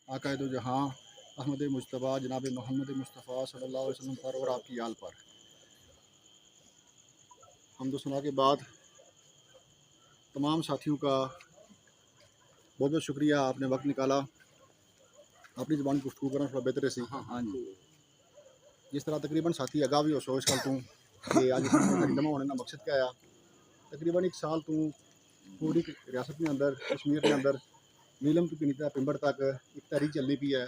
आकायद जहाँ अहमद मुश्तबा जनाब मोहम्मद मुस्तफ़ा सल्लल्लाहु अलैहि वसल्लम पर और आपकी आल पर हमदो सुना के बाद तमाम साथियों का बहुत बहुत शुक्रिया। आपने वक्त निकाला अपनी ज़बान गुफ्तगू करना थोड़ा बेहतर सी। हाँ जी। जिस तरह तकरीबन साथी अगा भी हो सोच साल तू कि आज जमा होने का मकसद क्या आया। तकरीबन एक साल तू पूरी रियासत के अंदर कश्मीर के अंदर नीलम की पीनीता पिंबर तक एक तहरीक चलनी पी है,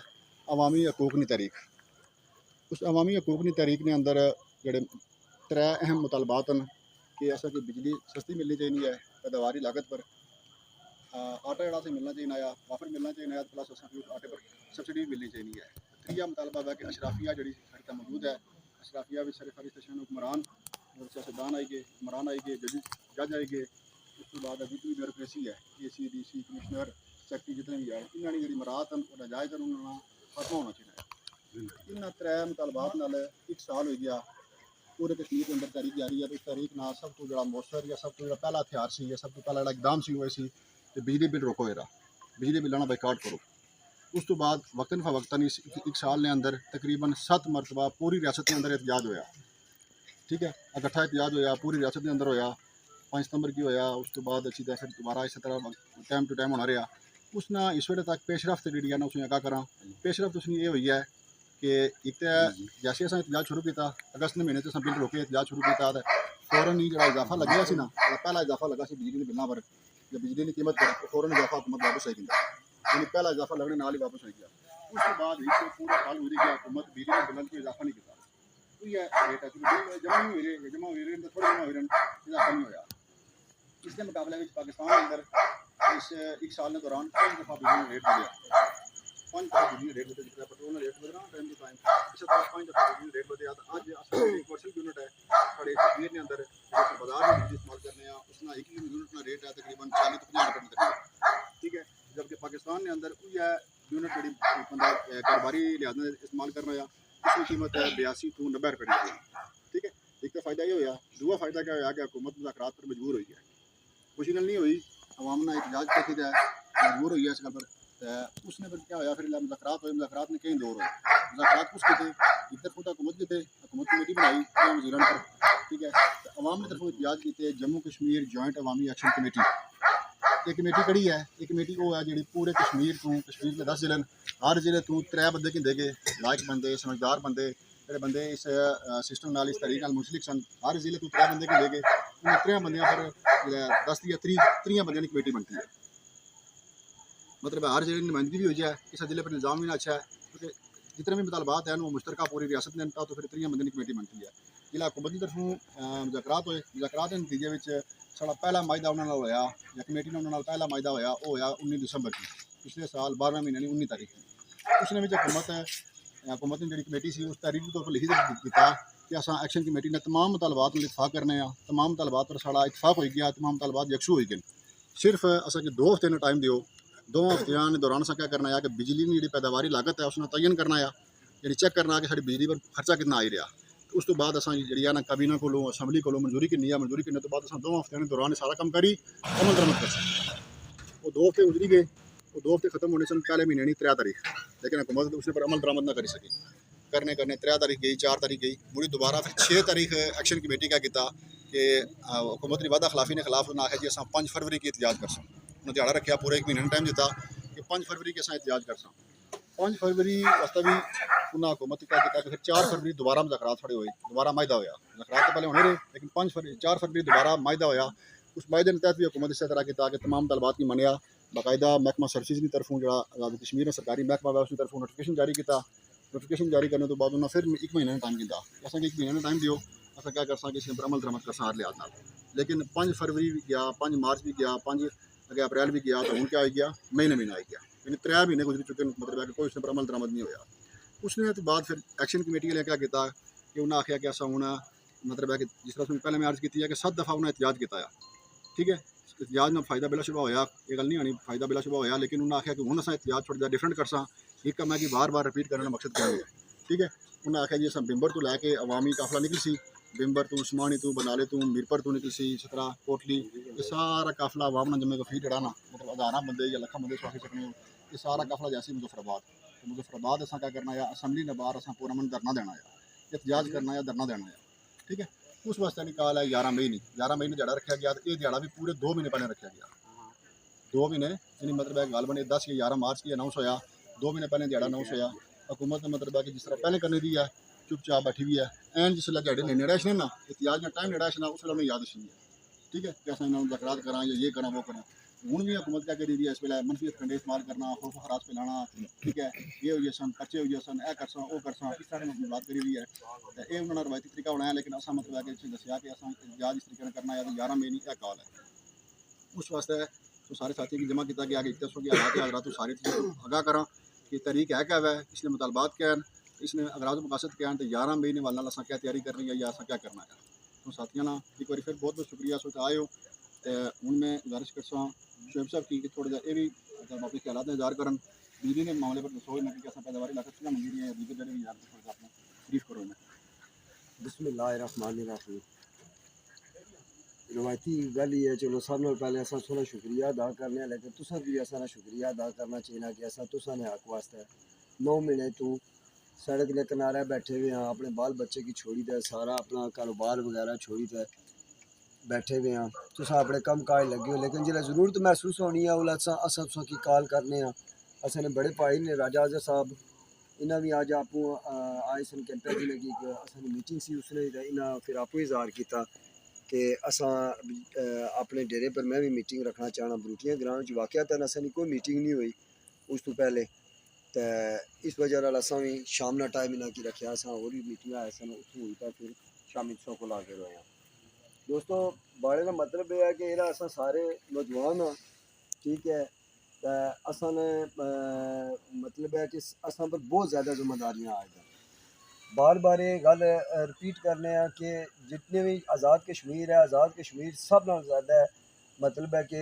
अवामी हकूक की तहरीक। उस अवामी हकूक की तहरीक ने अंदर जोड़े त्रै अहम मुतालबात हैं कि ऐसा कि बिजली सस्ती मिलनी चाहिए है, पैदावारी लागत पर आटा जड़ा से मिलना चाहिए आया, वाफर मिलना चाहिए आया, प्लस उस आटे पर सब्सिडी मिलनी चाहिए है। त्रीया मुतालबा है कि अशराफिया जी साढ़े मौजूद है, अशराफिया भी सारे फरिश्त हुक्मरान और सियासतदान आई गए, हुक्मरान आई गए, जज आई गए। उस बाद जितनी ब्यूरोक्रेसी है AC DC कमिश्नर सैक्टरी जितने भी है इन्होंने जी मराहत नाजायज़ उन्होंने खत्म होना चाहिए। इन त्रै मुतालबात नाल एक साल हो गया पूरे कश्मीर के अंदर तहरीक जारी है। तो इस तहरीक ना सब तो जो मौसर या सब तो जो पहला हथियार से या सब तो पहला जो इकदाम से हुआ सी तो बिजली बिल रोको एरा बिजली बिलाना बाइकाट करो। उस तो बाद वक्तन फवक्तन इस एक साल के अंदर तकरीबन 7 मरतबा पूरी रियासत के अंदर एहतजाज होया। ठीक है, इकट्ठा एहतजाज होया पूरी रियासत के अंदर होया। 5 सितंबर की होया, उस तो बाद अच्छी तरह फिर दोबारा इस तरह टाइम टू टाइम होना रहा। उसना इस वे तक पेशरफ्त जी ना उसमें अगा करा पेशरफ्त उसमें ये हुई है कि एक तो जैसे अस एहतजाज शुरू किया अगस्त के महीने से बिल रोके एहतजाज शुरू किया तो फौरन ही जो इजाफा लगे सी ना पहला इजाफा लगा सी बिजली के बिलों पर या बिजली की कीमत पर फौरन इजाफा हुकूमत वापस आई गई, यानी पहला इजाफा लगने नाल ही वापस आई गया। उसके बाद ही पूरा साल हो गया हुकूमत बिजली के बिलों को इजाफा नहीं किया। रेट है जमा नहीं हो रहे जमा हो रहे थोड़े जमा हो रहे इजाफा नहीं होया। इसके मुकाबले में पाकिस्तान के अंदर इस एक साल के दौरान 5 दफ़ा बिजली रेट बढ़िया 5 दफ़ा बिजली रेट बदल जितना पेट्रोल रेट बदलना टाइम टू टाइम इस तरह 5 दफ़ा बिजली रेट बदलिया। तो अज कमर्शियल यूनिट है साढ़े कश्मीर के अंदर बाजार में बिजली इस्तेमाल करने उसका एक यूनिट का रेट है तकरीबन 40 to 50 रुपये मीटर। ठीक है, जबकि पाकिस्तान के अंदर यूनिट जी बंदा कारोबारी लिहाज इस्तेमाल करना उसकी कीमत है 82 to 90 रुपये। ठीक है, एक तो फायदा ये होया। दूसरा फायदा क्या होया कि हुकूमत मुज़ाकरात पर मजबूर हुई है, खुशी नहीं हुई अवाम ने एहतजाज करके मजबूर हुई है इस गल पर। उसने फिर क्या होया फिर मुज़ाकरात हुए, मुज़ाकरात में कई दौर हुए। मुज़ाकरात कुछ किए एक तरफ हुकूमत के हुकूमत कमेटी बनाई वज़ीरान पर। ठीक है, तो अवाम ने तरफ एहतजाज किए जम्मू कश्मीर जॉइंट अवामी एक्शन कमेटी ये कमेटी कड़ी है। ये कमेटी वो है जी पूरे कश्मीर के 10 जिले हर जिले तू 3 बंदे की देगे लायक बंदे समझदार बंदे जो बंदे इस सिस्टम नाल इस तरीके नाल मुंसलिक सन हर जिले तू 3 बंदे की देगे उन 3 बंदियां पर 10 या 3 बंदियां की कमेटी बनती है। मतलब हर जिले की नुमाइंदगी भी हो जाए इस जिले पर निज़ाम भी ना अच्छा है क्योंकि जितने भी मुतालबात हैं वो मुश्तरका पूरी रियासत ने तो फिर 3 बंदे की कमेटी बनती है। जिला हुकूमत की तरफों मुज़ाकरात होए मुज़ाकरात के नतीजे में साढ़ा पहला मायदा उन्होंने होया या कमेटी ने उन्होंने पहला मायदा होया वो होया 19 दिसंबर की पिछले साल 12वें महीने की 19 तारीख की। उसने हुकूमत ने जी कमेटी सी उस तारीख के तौर पर लिखी दिता कि अस एक्शन कमेटी ने तमाम मुतालबात इतफाक करने तमाम मुतालबात पर साढ़ा इतफाक हो गया तमाम मुतालबात यकसू हो गए। सिर्फ असा 2 हफ्ते ने टाइम दियो 2 हफ्तियां दौरान अस क्या करना है कि बिजली की जी पैदावारी लागत है उसने तयन करना है जी चेक करना कि साड़ी बिजली पर खर्चा कितना आई रहा। उस तो बाद असा जी ना काबीना को असैम्बली को मंजूरी किनी है मंजूरी करने तो बाद अस 2 हफ्ते के दौरान सारा काम करी अमल दरमद कर सकते। वो 2 हफ्ते गुजरी गए वो 2 हफ्ते खत्म होने सन पहले महीने नहीं 3 तारीख लेकिन हुकूमत उसने पर अमल दरामद ना करी सकी। करने 3 तारीख गई 4 तारीख गई मुड़ी दोबारा फिर 6 तारीख एक्शन कमेटी क्या किया कि हुकूमत की वादा खिलाफी ने खिलाफ उन्हें आखिया जी अस 5 फरवरी की एहतजाज कर सकते उन्हें दिहाड़ा रखा पूरे 1 महीने टाइम दिता कि 5 फरवरी के अस एहतजाज कर सकते। 5 फरवरी वास्ते भी उन्हें हुकूमत क्या किया कि फिर 4 फरवरी दोबारा मुज़ाकरात खड़े हुए दोबारा मायदा होया मुज़ाकरात तो पहले होने रहे लेकिन 4 फरवरी दोबारा मायदा होया। उस मायदे के तहत भी हुकूमत इस तरह किया कि तमाम तलबात की मनिया बाकायदा महकमा सर्विस की तरफों जो आज़ाद कश्मीर ने सरकारी महकमा है उसकी तरफों नोटिफिकेशन जारी किया। नोटिफिकेशन जारी करने तो बाद उन्हें फिर 1 महीने टाइम दिता अस 1 महीने टाइम दियो अस क्या कर सकते इसके पर अमल दरामद कर हर लिहाज नाल। लेकिन 5 फरवरी भी गया 5 मार्च भी गया 5 अगे अप्रैल भी गया तो हूँ क्या आई गया मई ने महीना आई गया यानी 3 महीने गुजर चुके मतलब है कि कोई उसने पर अमल दरामद नहीं होया। उसने तो बाद फिर एक्शन कमेटी वाले क्या किया कि उन्हें आख्या कि अस हूँ मतलब है कि जिस तरह उसने पहले मैं अर्ज की है कि 7 दफ़ा उन्हें एहतजाज किया। ठीक है, एहतजाज में फायदा बिलाशुबा होया ये गल नहीं आनी फायदा बिलाशुबा होया लेकिन उन्हें आख्या कि हूँ अस एहतजाज थोड़ा जहा डिफरेंट कर सा एक कम है कि बार बार रिपीट करने का मकसद क्या है। ठीक है, उन्हें आख्या जी अस बिंबर तो लैके अवामी काफिला निकल सी बिंबर तू उस्मानी तू बनाले तू मीरपुर तू निकल सी इस तरह कोटली ये सारा काफिला अवाम ने जमे को फी जड़ा ना मतलब 1000 बंदे या लखा बंदे सो आखी सकने ये सारा काफला जैसे मुजफ्फराबाद, तो मुजफ्फराबाद असा क्या करना है, असम्बली ने बाहर असा पूरा मन धरना देना है, एहतजाज करना है, धरना देना है, ठीक है। उस वास्ते निकाल है 11 मई नहीं, 11 मई ने दिहाड़ा रखा गया, तो ये दिहाड़ा भी पूरे 2 महीने पहले रखा गया, 2 महीने यानी मतलब है गल बनी 10 या 11 मार्च की अनाउंस होया, 2 महीने पहले दिहाड़ा अनाउंस होया। हुकूमत ने मतलब है कि जिस तरह पहले करने दी है चुपचाप बैठी हुई है, एन जिस दिहाड़े ने नेड़ा ना एहतजाज में टाइम नेड़ा उस वेले याद नहीं है, ठीक है, कि असं मुज़ाकरात करा या ये करा वो करा। हूँ भी हुकूमत क्या करी दी है इस वे मनफियत कंडे इस्तेमाल करना, खौफ हरास फैलाना, ठीक है, ये हुई सन पर्चे हुई सन, ए कर सन, वो कर सन, इस तरह की बात करी हुई है। तो ये उन्होंने रवायती तरीका बनाया, लेकिन असा मतलब है कि दसिया कि असा एहतजाज इस तरीके करना है, 11 मई नहीं कॉल है। उस वास्ते तो सारे साथियों की जमा किया गया कि दसो कि हालात तो सारे आगाह करा कि तरीक है क्या है, इसने मुतालबात क्या है, इसने अगराज मकासद क्या है, तो 11 मई ने वाला असा क्या तैयारी करनी है या असा क्या करना है। तो साथियों ना एक बार फिर बहुत बहुत शुक्रिया सो आए हो। तो हूँ मैं गुजारिश कर शुएब साहब की कि थोड़ा जहा ये भी अपने ख्याल में इजहार करन, बिजली के मामले पर दसो मैं कि पैदावारी लागत कितना मंजूरी है, दीगर जड़े भी यार अपने ब्रीफ करो मैं। बिस्मिल्लाहिर्रहमानिर्रहीम। रवायती गल ही है, चलो सब नाल पहले असा थोड़ा शुक्रिया अदा करने, लेकिन तुसा भी असा शुक्रिया अदा करना चाहिए कि असा तुसा ने हक वास्ते 9 महीने तू सड़क के किनारे बैठे हुए हैं, अपने बाल बच्चे की छोड़ी दे, सारा अपना कारोबार वगैरह छोड़ी दे बैठे हुए हैं, तुसा अपने कम काज लगे हो, लेकिन जिला जरूरत महसूस होनी है उल्ला असा तुसा की कॉल करने असा ने बड़े भाई ने राजा आज़र साहब इन्हें भी अज आपू आए सन कैंपे की लगी असं मीटिंग सी, उसने इन्हें फिर आपू इजहार किया कि असा अपने डेरे पर मैं भी मीटिंग रखना चाहना बरूटियां ग्राम वाकयात असा कोई मीटिंग नहीं हुई उस तो पहले, तो इस वजह असा भी शाम ना टाइम इन्हें की रखा, असा होर भी मीटिंग आए सन उत्थों हुई, तो फिर शामी तुसों को आके रोया। दोस्तों बाड़े का मतलब यह है कि इहदा असा सारे नौजवान हाँ, ठीक है, तो असा ने मतलब है कि असा पर बहुत ज़्यादा जिम्मेदारियाँ आ गई। बार बार ये गल रिपीट करने हैं कि जितने भी आज़ाद कश्मीर है, आज़ाद कश्मीर सब नाल ज़्यादा मतलब है कि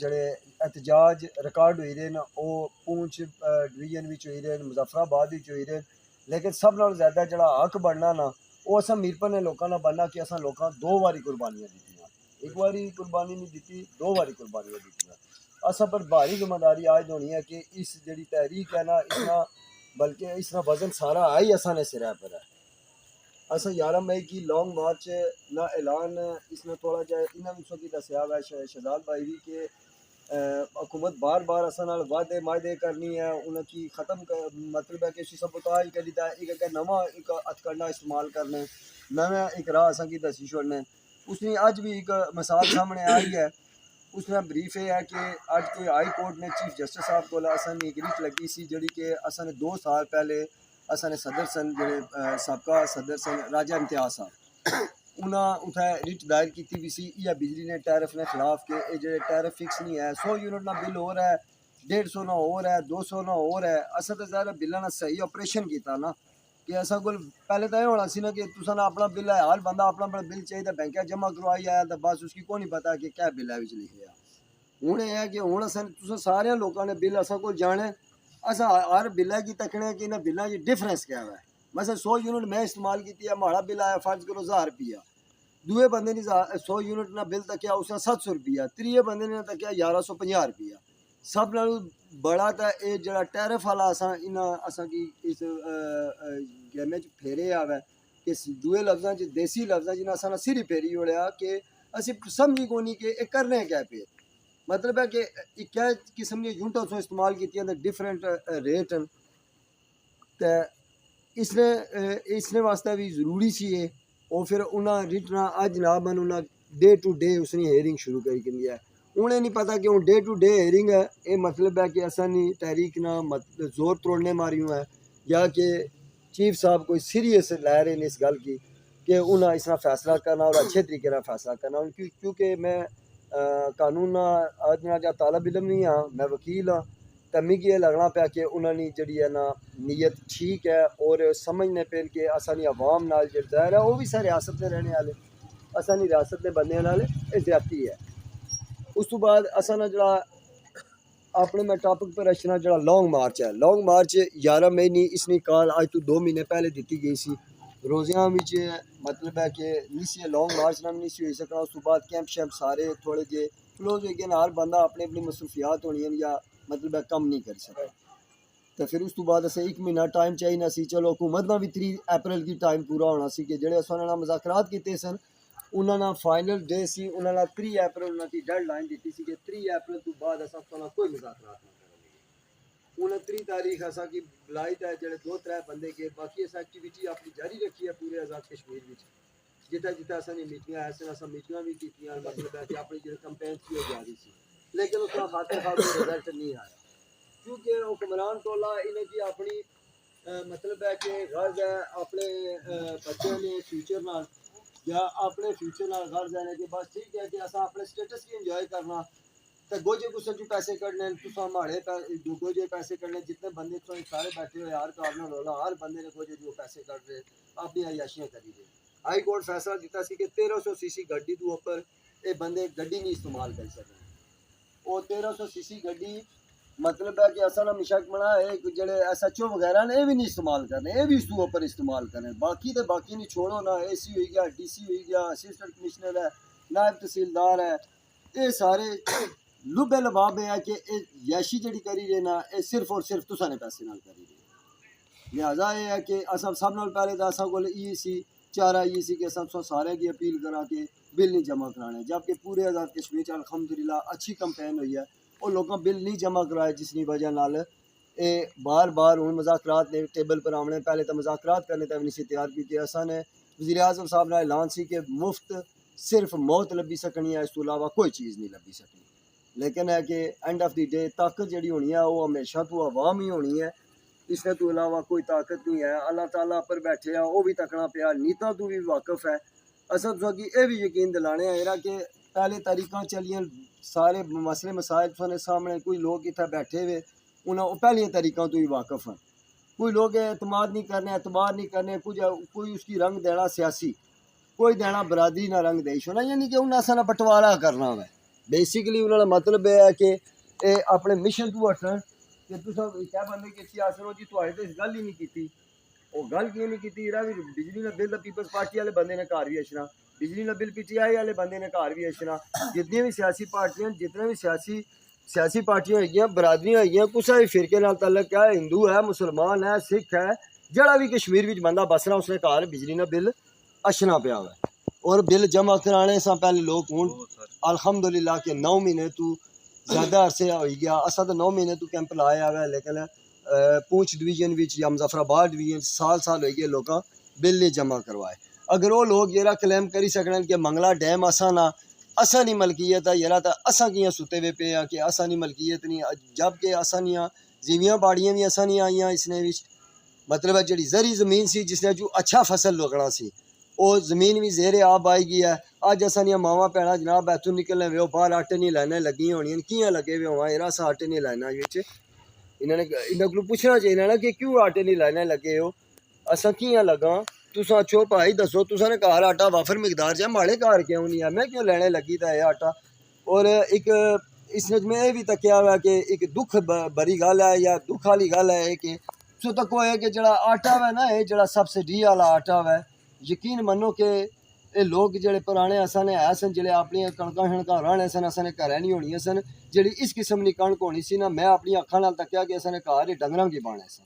जड़े एहतजाज रिकॉर्ड हुए हैं वो पुंछ डिवीजन में हुए हैं, मुजफ्फराबाद हुए हैं, लेकिन सब नाल ज़्यादा जड़ा हक बनना ना वो असा मीरपुर ने लोगों ने बनना कि असा लोगों 2 बारी कुर्बानियाँ दी, एक बारी कुर्बानी नहीं दी, 2 बारी कुर्बानियाँ दी। असा पर भारी जिम्मेदारी आज होनी है कि इस जी तहरीक है ना इसना बल्कि इसका वजन सारा आई असा ने सिरा पर है। असा 11 मई की लॉन्ग मार्च ना ऐलान इसने थोड़ा जा इन्होंने की दसिया हुआ है शहजाद भाई भी कि हुकूमत बार बार असा नाल वादे मायदे करनी है, उनकी ख़त्म मतलब है कि सबोताज करी दा एक नवा एक हथकंडा इस्तेमाल करने, नवा एक राह असा की दसी छोड़ने। उसने अज भी एक मिसाल सामने आई है, उसमें ब्रीफ ये है कि अज कोई हाई कोर्ट ने चीफ जस्टिस साहब को असन एक रिट लगी सी जी कि असन 2 साल पहले असन सदर सन जो सबका सदर सन राजा इम्तियाज साहब उन्हें उत्थे रिट दायर की भी सी या बिजली ने टैरिफ ने खिलाफ के जो टैरिफ फिक्स नहीं है, 100 यूनिट ना बिल हो रहा है, 150 ना हो रहा है, 200 ना हो रहा है, असा तो ज़ाहिर बिल्ला ने सही ऑपरेशन किया ना कि असा को पहले तो यह होना सी ना कि तुसा ना अपना बिल है, हर बंदा अपना अपना बिल चाहिए बैंक जमा करवाई आया तो बस उसकी को नहीं पता कि क्या बिल है लिखे आ। हूँ यह है कि हूँ तुम सारे लोगों ने बिल असा को जाने, असा हर बिल्ला की तकने कि इन्हें बिलों की डिफरेंस क्या है। मसलन 100 यूनिट मैं इस्तेमाल की है, माड़ा बिल आया फर्ज करो 1000 रुपया, दूए बंदे ने 100 यूनिट ना बिल तकिया उसने 700 रुपया, त्रीए बंदे ने तकिया 1150 रुपया। सब नाल बड़ा तो ये जरा टैरिफ वाला असा इन्हें असा की इस गेम फेरे आवे कि दूए लफ्जा देसी लफ्जा जिन्हें असा सिर ही फेरी ओढ़िया कि असी समझी को नहीं कि करने क्या पे, मतलब है कि क्या किस्म की यूनिट उसने इस्तेमाल की डिफरेंट रेट हैं, तो इसने वास्ते भी जरूरी सी है। और फिर उन्हें रिटना अज जनाब उन्हें डे टू डे उसने हेयरिंग शुरू करी है, उन्हें नहीं पता कि हूँ डे टू डे हेयरिंग है, ये मतलब है कि असा नहीं तहरीक ना मतलब जोर तोड़ने मारी हुआ है या कि चीफ साहब कोई सीरियस लै रहे हैं इस गल की कि उन्हें इसना फैसला करना और अच्छे तरीके का फैसला करना। क्योंकि मैं कानून अज तालब इलम नहीं हाँ, मैं वकील हाँ, तो मिगी लगना पाया कि उन्होंने जी है ना नीयत ठीक है और समझने पे कि असानी अवाम नाल जो ज़ाहिर है वो भी सारे रियासत में रहने वाले असानी रियासत में बनने वाले ये ज्यादती है। उस तो बाद असा ना जरा अपने मैं टॉपिक पर रचना जरा लॉन्ग मार्च है, लॉन्ग मार्च 11 मई नहीं इसने कॉल आज तो 2 महीने पहले दी गई सी रोज़ियां मतलब है कि नहीं लॉन्ग मार्च ना नहीं हो सकना। उस तो बाद कैंप शैंप सारे थोड़े जे क्लोज हो गए, हर बंदा अपनी अपनी मसरूफियात होनी है या मतलब है कम नहीं कर सका। तो फिर उस तो बाद असें 1 महीना टाइम चाहिए सी। चलो हुकूमत ना भी 3 अप्रैल की टाइम पूरा होना सी कि जेड़े असां नाल मुज़ाकरात कीते सन उन्होंने फाइनल डे सी उन्होंने 3 अप्रैल उन्होंने डेडलाइन दी सी कि 3 अप्रैल तो बाद असां कोई मुज़ाकरात ना करेंगे। 29 तारीख असां की बुलाई है जेड़े 2-3 बंदे के बाकी असां एक्टिविटी अपनी जारी रखी है पूरे आज़ाद कश्मीर विच जितना जितना असां मीटिंग ऐसे असां मीटिंग भी कीतियां मतलब है कि अपनी जो कैंपेन सी वो जारी सी लेकिन उसका खाते खाते रिजल्ट नहीं आया क्योंकि हुक्मरान टोला इन्हें की अपनी मतलब है कि गर्ज है अपने बच्चों ने फ्यूचर नाल या अपने फ्यूचर नाल गर्ज है कि बस ठीक है कि असा अपने स्टेटस की इंजॉय करना तो गोजे कुछ जो पैसे कढ़ने तुसा माड़े गोजे पैसे कढ़ने जितने बंदे तो सारे बैठे हुए यार कारना रोला हर बंदे ने गोजे जो पैसे कढ़ रहे अपनी अयाशियां करी रहे। हाई कोर्ट फैसला दिता सी कि 1300 सीसी गड्डी तो ऊपर ये बंदे गड्डी नहीं इस्तेमाल कर सकते। वो 1300 सीसी गड्डी मतलब है कि असा ना मिशक बना है जेड़े SHO वगैरह ने भी नहीं इस्तेमाल करने ये भी इस ऊपर इस्तेमाल करें बाकी तो बाकी नहीं छोड़ो ना AC हो गया DC हो गया असिस्टेंट कमिश्नर है नायब तहसीलदार है ये सारे लुबे लबाब है कि यैशी जड़ी करी रहे ना ये सिर्फ और सिर्फ तुसा ने पैसे नाल करी रहे। लिहाजा ये है कि असा सब नाल पहले तो असा कोल EC चारा EC के सब सारे की अपील करा के बिल नहीं जमा कराने जबकि पूरे आज़ाद कश्मीर अल्हम्दुलिल्लाह अच्छी कैंपेन हुई है और लोगों बिल नहीं जमा कराए जिसकी वजह नाल ये बार बार हूँ मुज़ाकरात ने टेबल पर आने पहले तो मुज़ाकरात करने तक नहीं सी तैयार की असा ने वज़ीर आज़म साहब ने ऐलान सी कि मुफ्त सिर्फ मौत लभी सकनी है इस तो अलावा कोई चीज़ नहीं लभी सकनी लेकिन है कि एंड ऑफ द डे ताकत जी होनी है वो हमेशा तो अवाम ही होनी है इससे तो अलावा कोई ताकत नहीं है। अल्लाह ताला पर बैठे आ वो भी तकना पिया नीता तो भी वाकफ है असा तुसें ये भी यकीन दिलाने है कि पहले तरीका चलियां सारे मसले मसाइल थोड़े सामने कोई लोग इतना बैठे हुए उन्हें पहली तरीकों तो ही वाकफ हैं कोई लोग एतमाद नहीं करने एतबार नहीं करने कुछ कोई उसकी रंग देना सियासी कोई देना बरादरी ना रंग देश होना यानी कि उन्हें असा बंटवारा करना है बेसिकली उन्होंने मतलब यह है कि अपने मिशन तू हटन कि तुस क्या बंदे कि आसनो जी तो इस गल ही नहीं की वो गल क्यों नहीं की बिजली का बिल पीपल्स पार्टी वाले बंदे ने घर भी अछना बिजली का बिल PTI वाले बंदे ने घर भी अछना जितनी भी सियासी पार्टियां जितने भी सियासी पार्टियां होगी बरादरियां होगी कुछ भी फिरके नाल तलक है हिंदू है मुसलमान है सिख है जड़ा भी कश्मीर में बंदा बसना उसने घर बिजली का बिल अछना पिया हुआ और बिल जमा कराने से पहले लोग हूँ अल्हम्दुलिल्लाह के 9 महीने तो ज़्यादा अरसे हो गया असा तो 9 महीने तो कैंप लाया हुआ है लेकिन पूंछ डिवीजन या मुजफ्फराबाद डिवीजन साल साल हो गए लोग बिल नहीं जमा करवाए। अगर वो लोग ये क्लेम करी सकन कि मंगला डैम असा ना असा नहीं मलकीयत है यार तो असा कियां सुते हुए पे कि असा नहीं मलकीयत नहीं जबकि असा नहीं जीवियाँ बाड़ियाँ भी असा नहीं आईयां इसने भी मतलब है जी जरी जमीन सी जिसने जो अच्छा फसल लगना सी वो जमीन भी जेरे आब आई गई है अज असा मावां भैन जनाब इतों निकलने वे बाहर आटे नहीं लाइना लगी होनी कियां लगे हुए होवां यार अस आटे नहीं लाइना इन्होंने इन्होंने को पूछना चाहिए ना कि क्यों आटे नहीं लाने लगे हो असा कियां लगा तुस अच्छो भाई दसो तुसा ने घर आटा वाफर मिकदार च माड़े घर क्यों नहीं है मैं क्यों लैने लगी था यह आटा। और एक इसने में यह भी तकिया हुआ कि एक दुख बड़ी गल है या दुख वाली गल है कि सो तक है कि जड़ा आटा है ना ये जड़ा सब्सिडी वाला आटा है यकीन मनो कि ये लोग जेड़े पुराने असा ने है सन जेड़े अपनी कणकां शणकां राने सन असा ने घर नहीं होनी सन जी इस किस्म की कणक होनी सी ना मैं अपनी अखां नाल तकिया कि असा ने घर डंगरां की पाने सन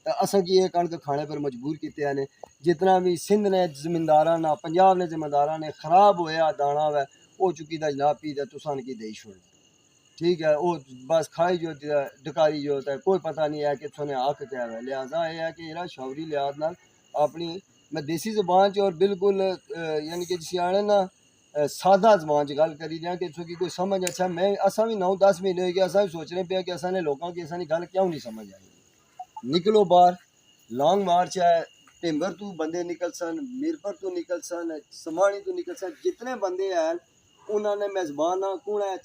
असा की ये कणक खाने पर मजबूर किया ने जितना भी सिंध ने जमींदारा ना पंजाब ने जमींदारा ने खराब होया दाना वै वो चुकी दा जनाब पी दे तुसा की देई छोड़ ठीक है वो बस खाई जो डकारी जो होता है कोई पता नहीं है कि तुने हक क्या है। लिहाजा यह है कि मेरा शौरी लिहाज नाल अपनी मैं देसी जबान च और बिल्कुल यानी कि जिसे आने ना सादा जबान च गल करी रहा कि तुकी कोई समझ अच्छा मैं असा भी 9-10 महीने हो गए असा भी सोचने पे कि असा ने लोगों की असा गल क्यों नहीं समझ आई। निकलो बाहर लॉन्ग मार्च है टिम्बर तो बंदे निकल सन मीरपुर तो निकल सन समाणी तो निकल सन जितने बंदे हैं उन्होंने मेज़बान कौन है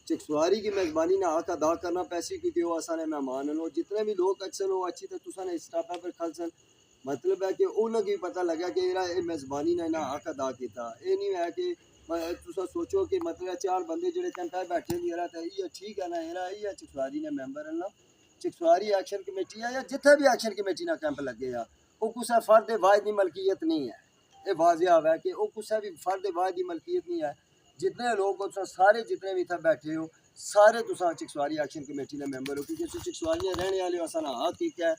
चिकसवारी की मेज़बानी ना हक अदा करना पैसे क्योंकि वो असा ने मेहमान वो जितने भी लोग अक्सर वो अच्छी तो तुसा ने स्टाफ पर खल सन मतलब है कि उन्होंने पता लगा कि ये मेज़बानी ने ना हक अदा किया ये नहीं है कि तुसा सोचो कि मतलब 4 बंदे जो कैंपा बैठे ये ठीक है ना ये चिकसवारी ने मैंबर है ना चिकसवारी एक्शन कमेटी है या जिथे भी एक्शन कमेटी ना कैंप लगे आ वो कुछ फर्द वाहिद की मलकीयत नहीं है ये वाजिया है कि वो कुछ भी फर्द वाहिद की मलकीयत नहीं है जितने लोग सारे जितने भी इतना बैठे हो सारे तुसां चिकसवारी एक्शन कमेटी ने मैंबर हो क्योंकि तुस चिकसवारियां रहने वाले हो असां दा हक इक है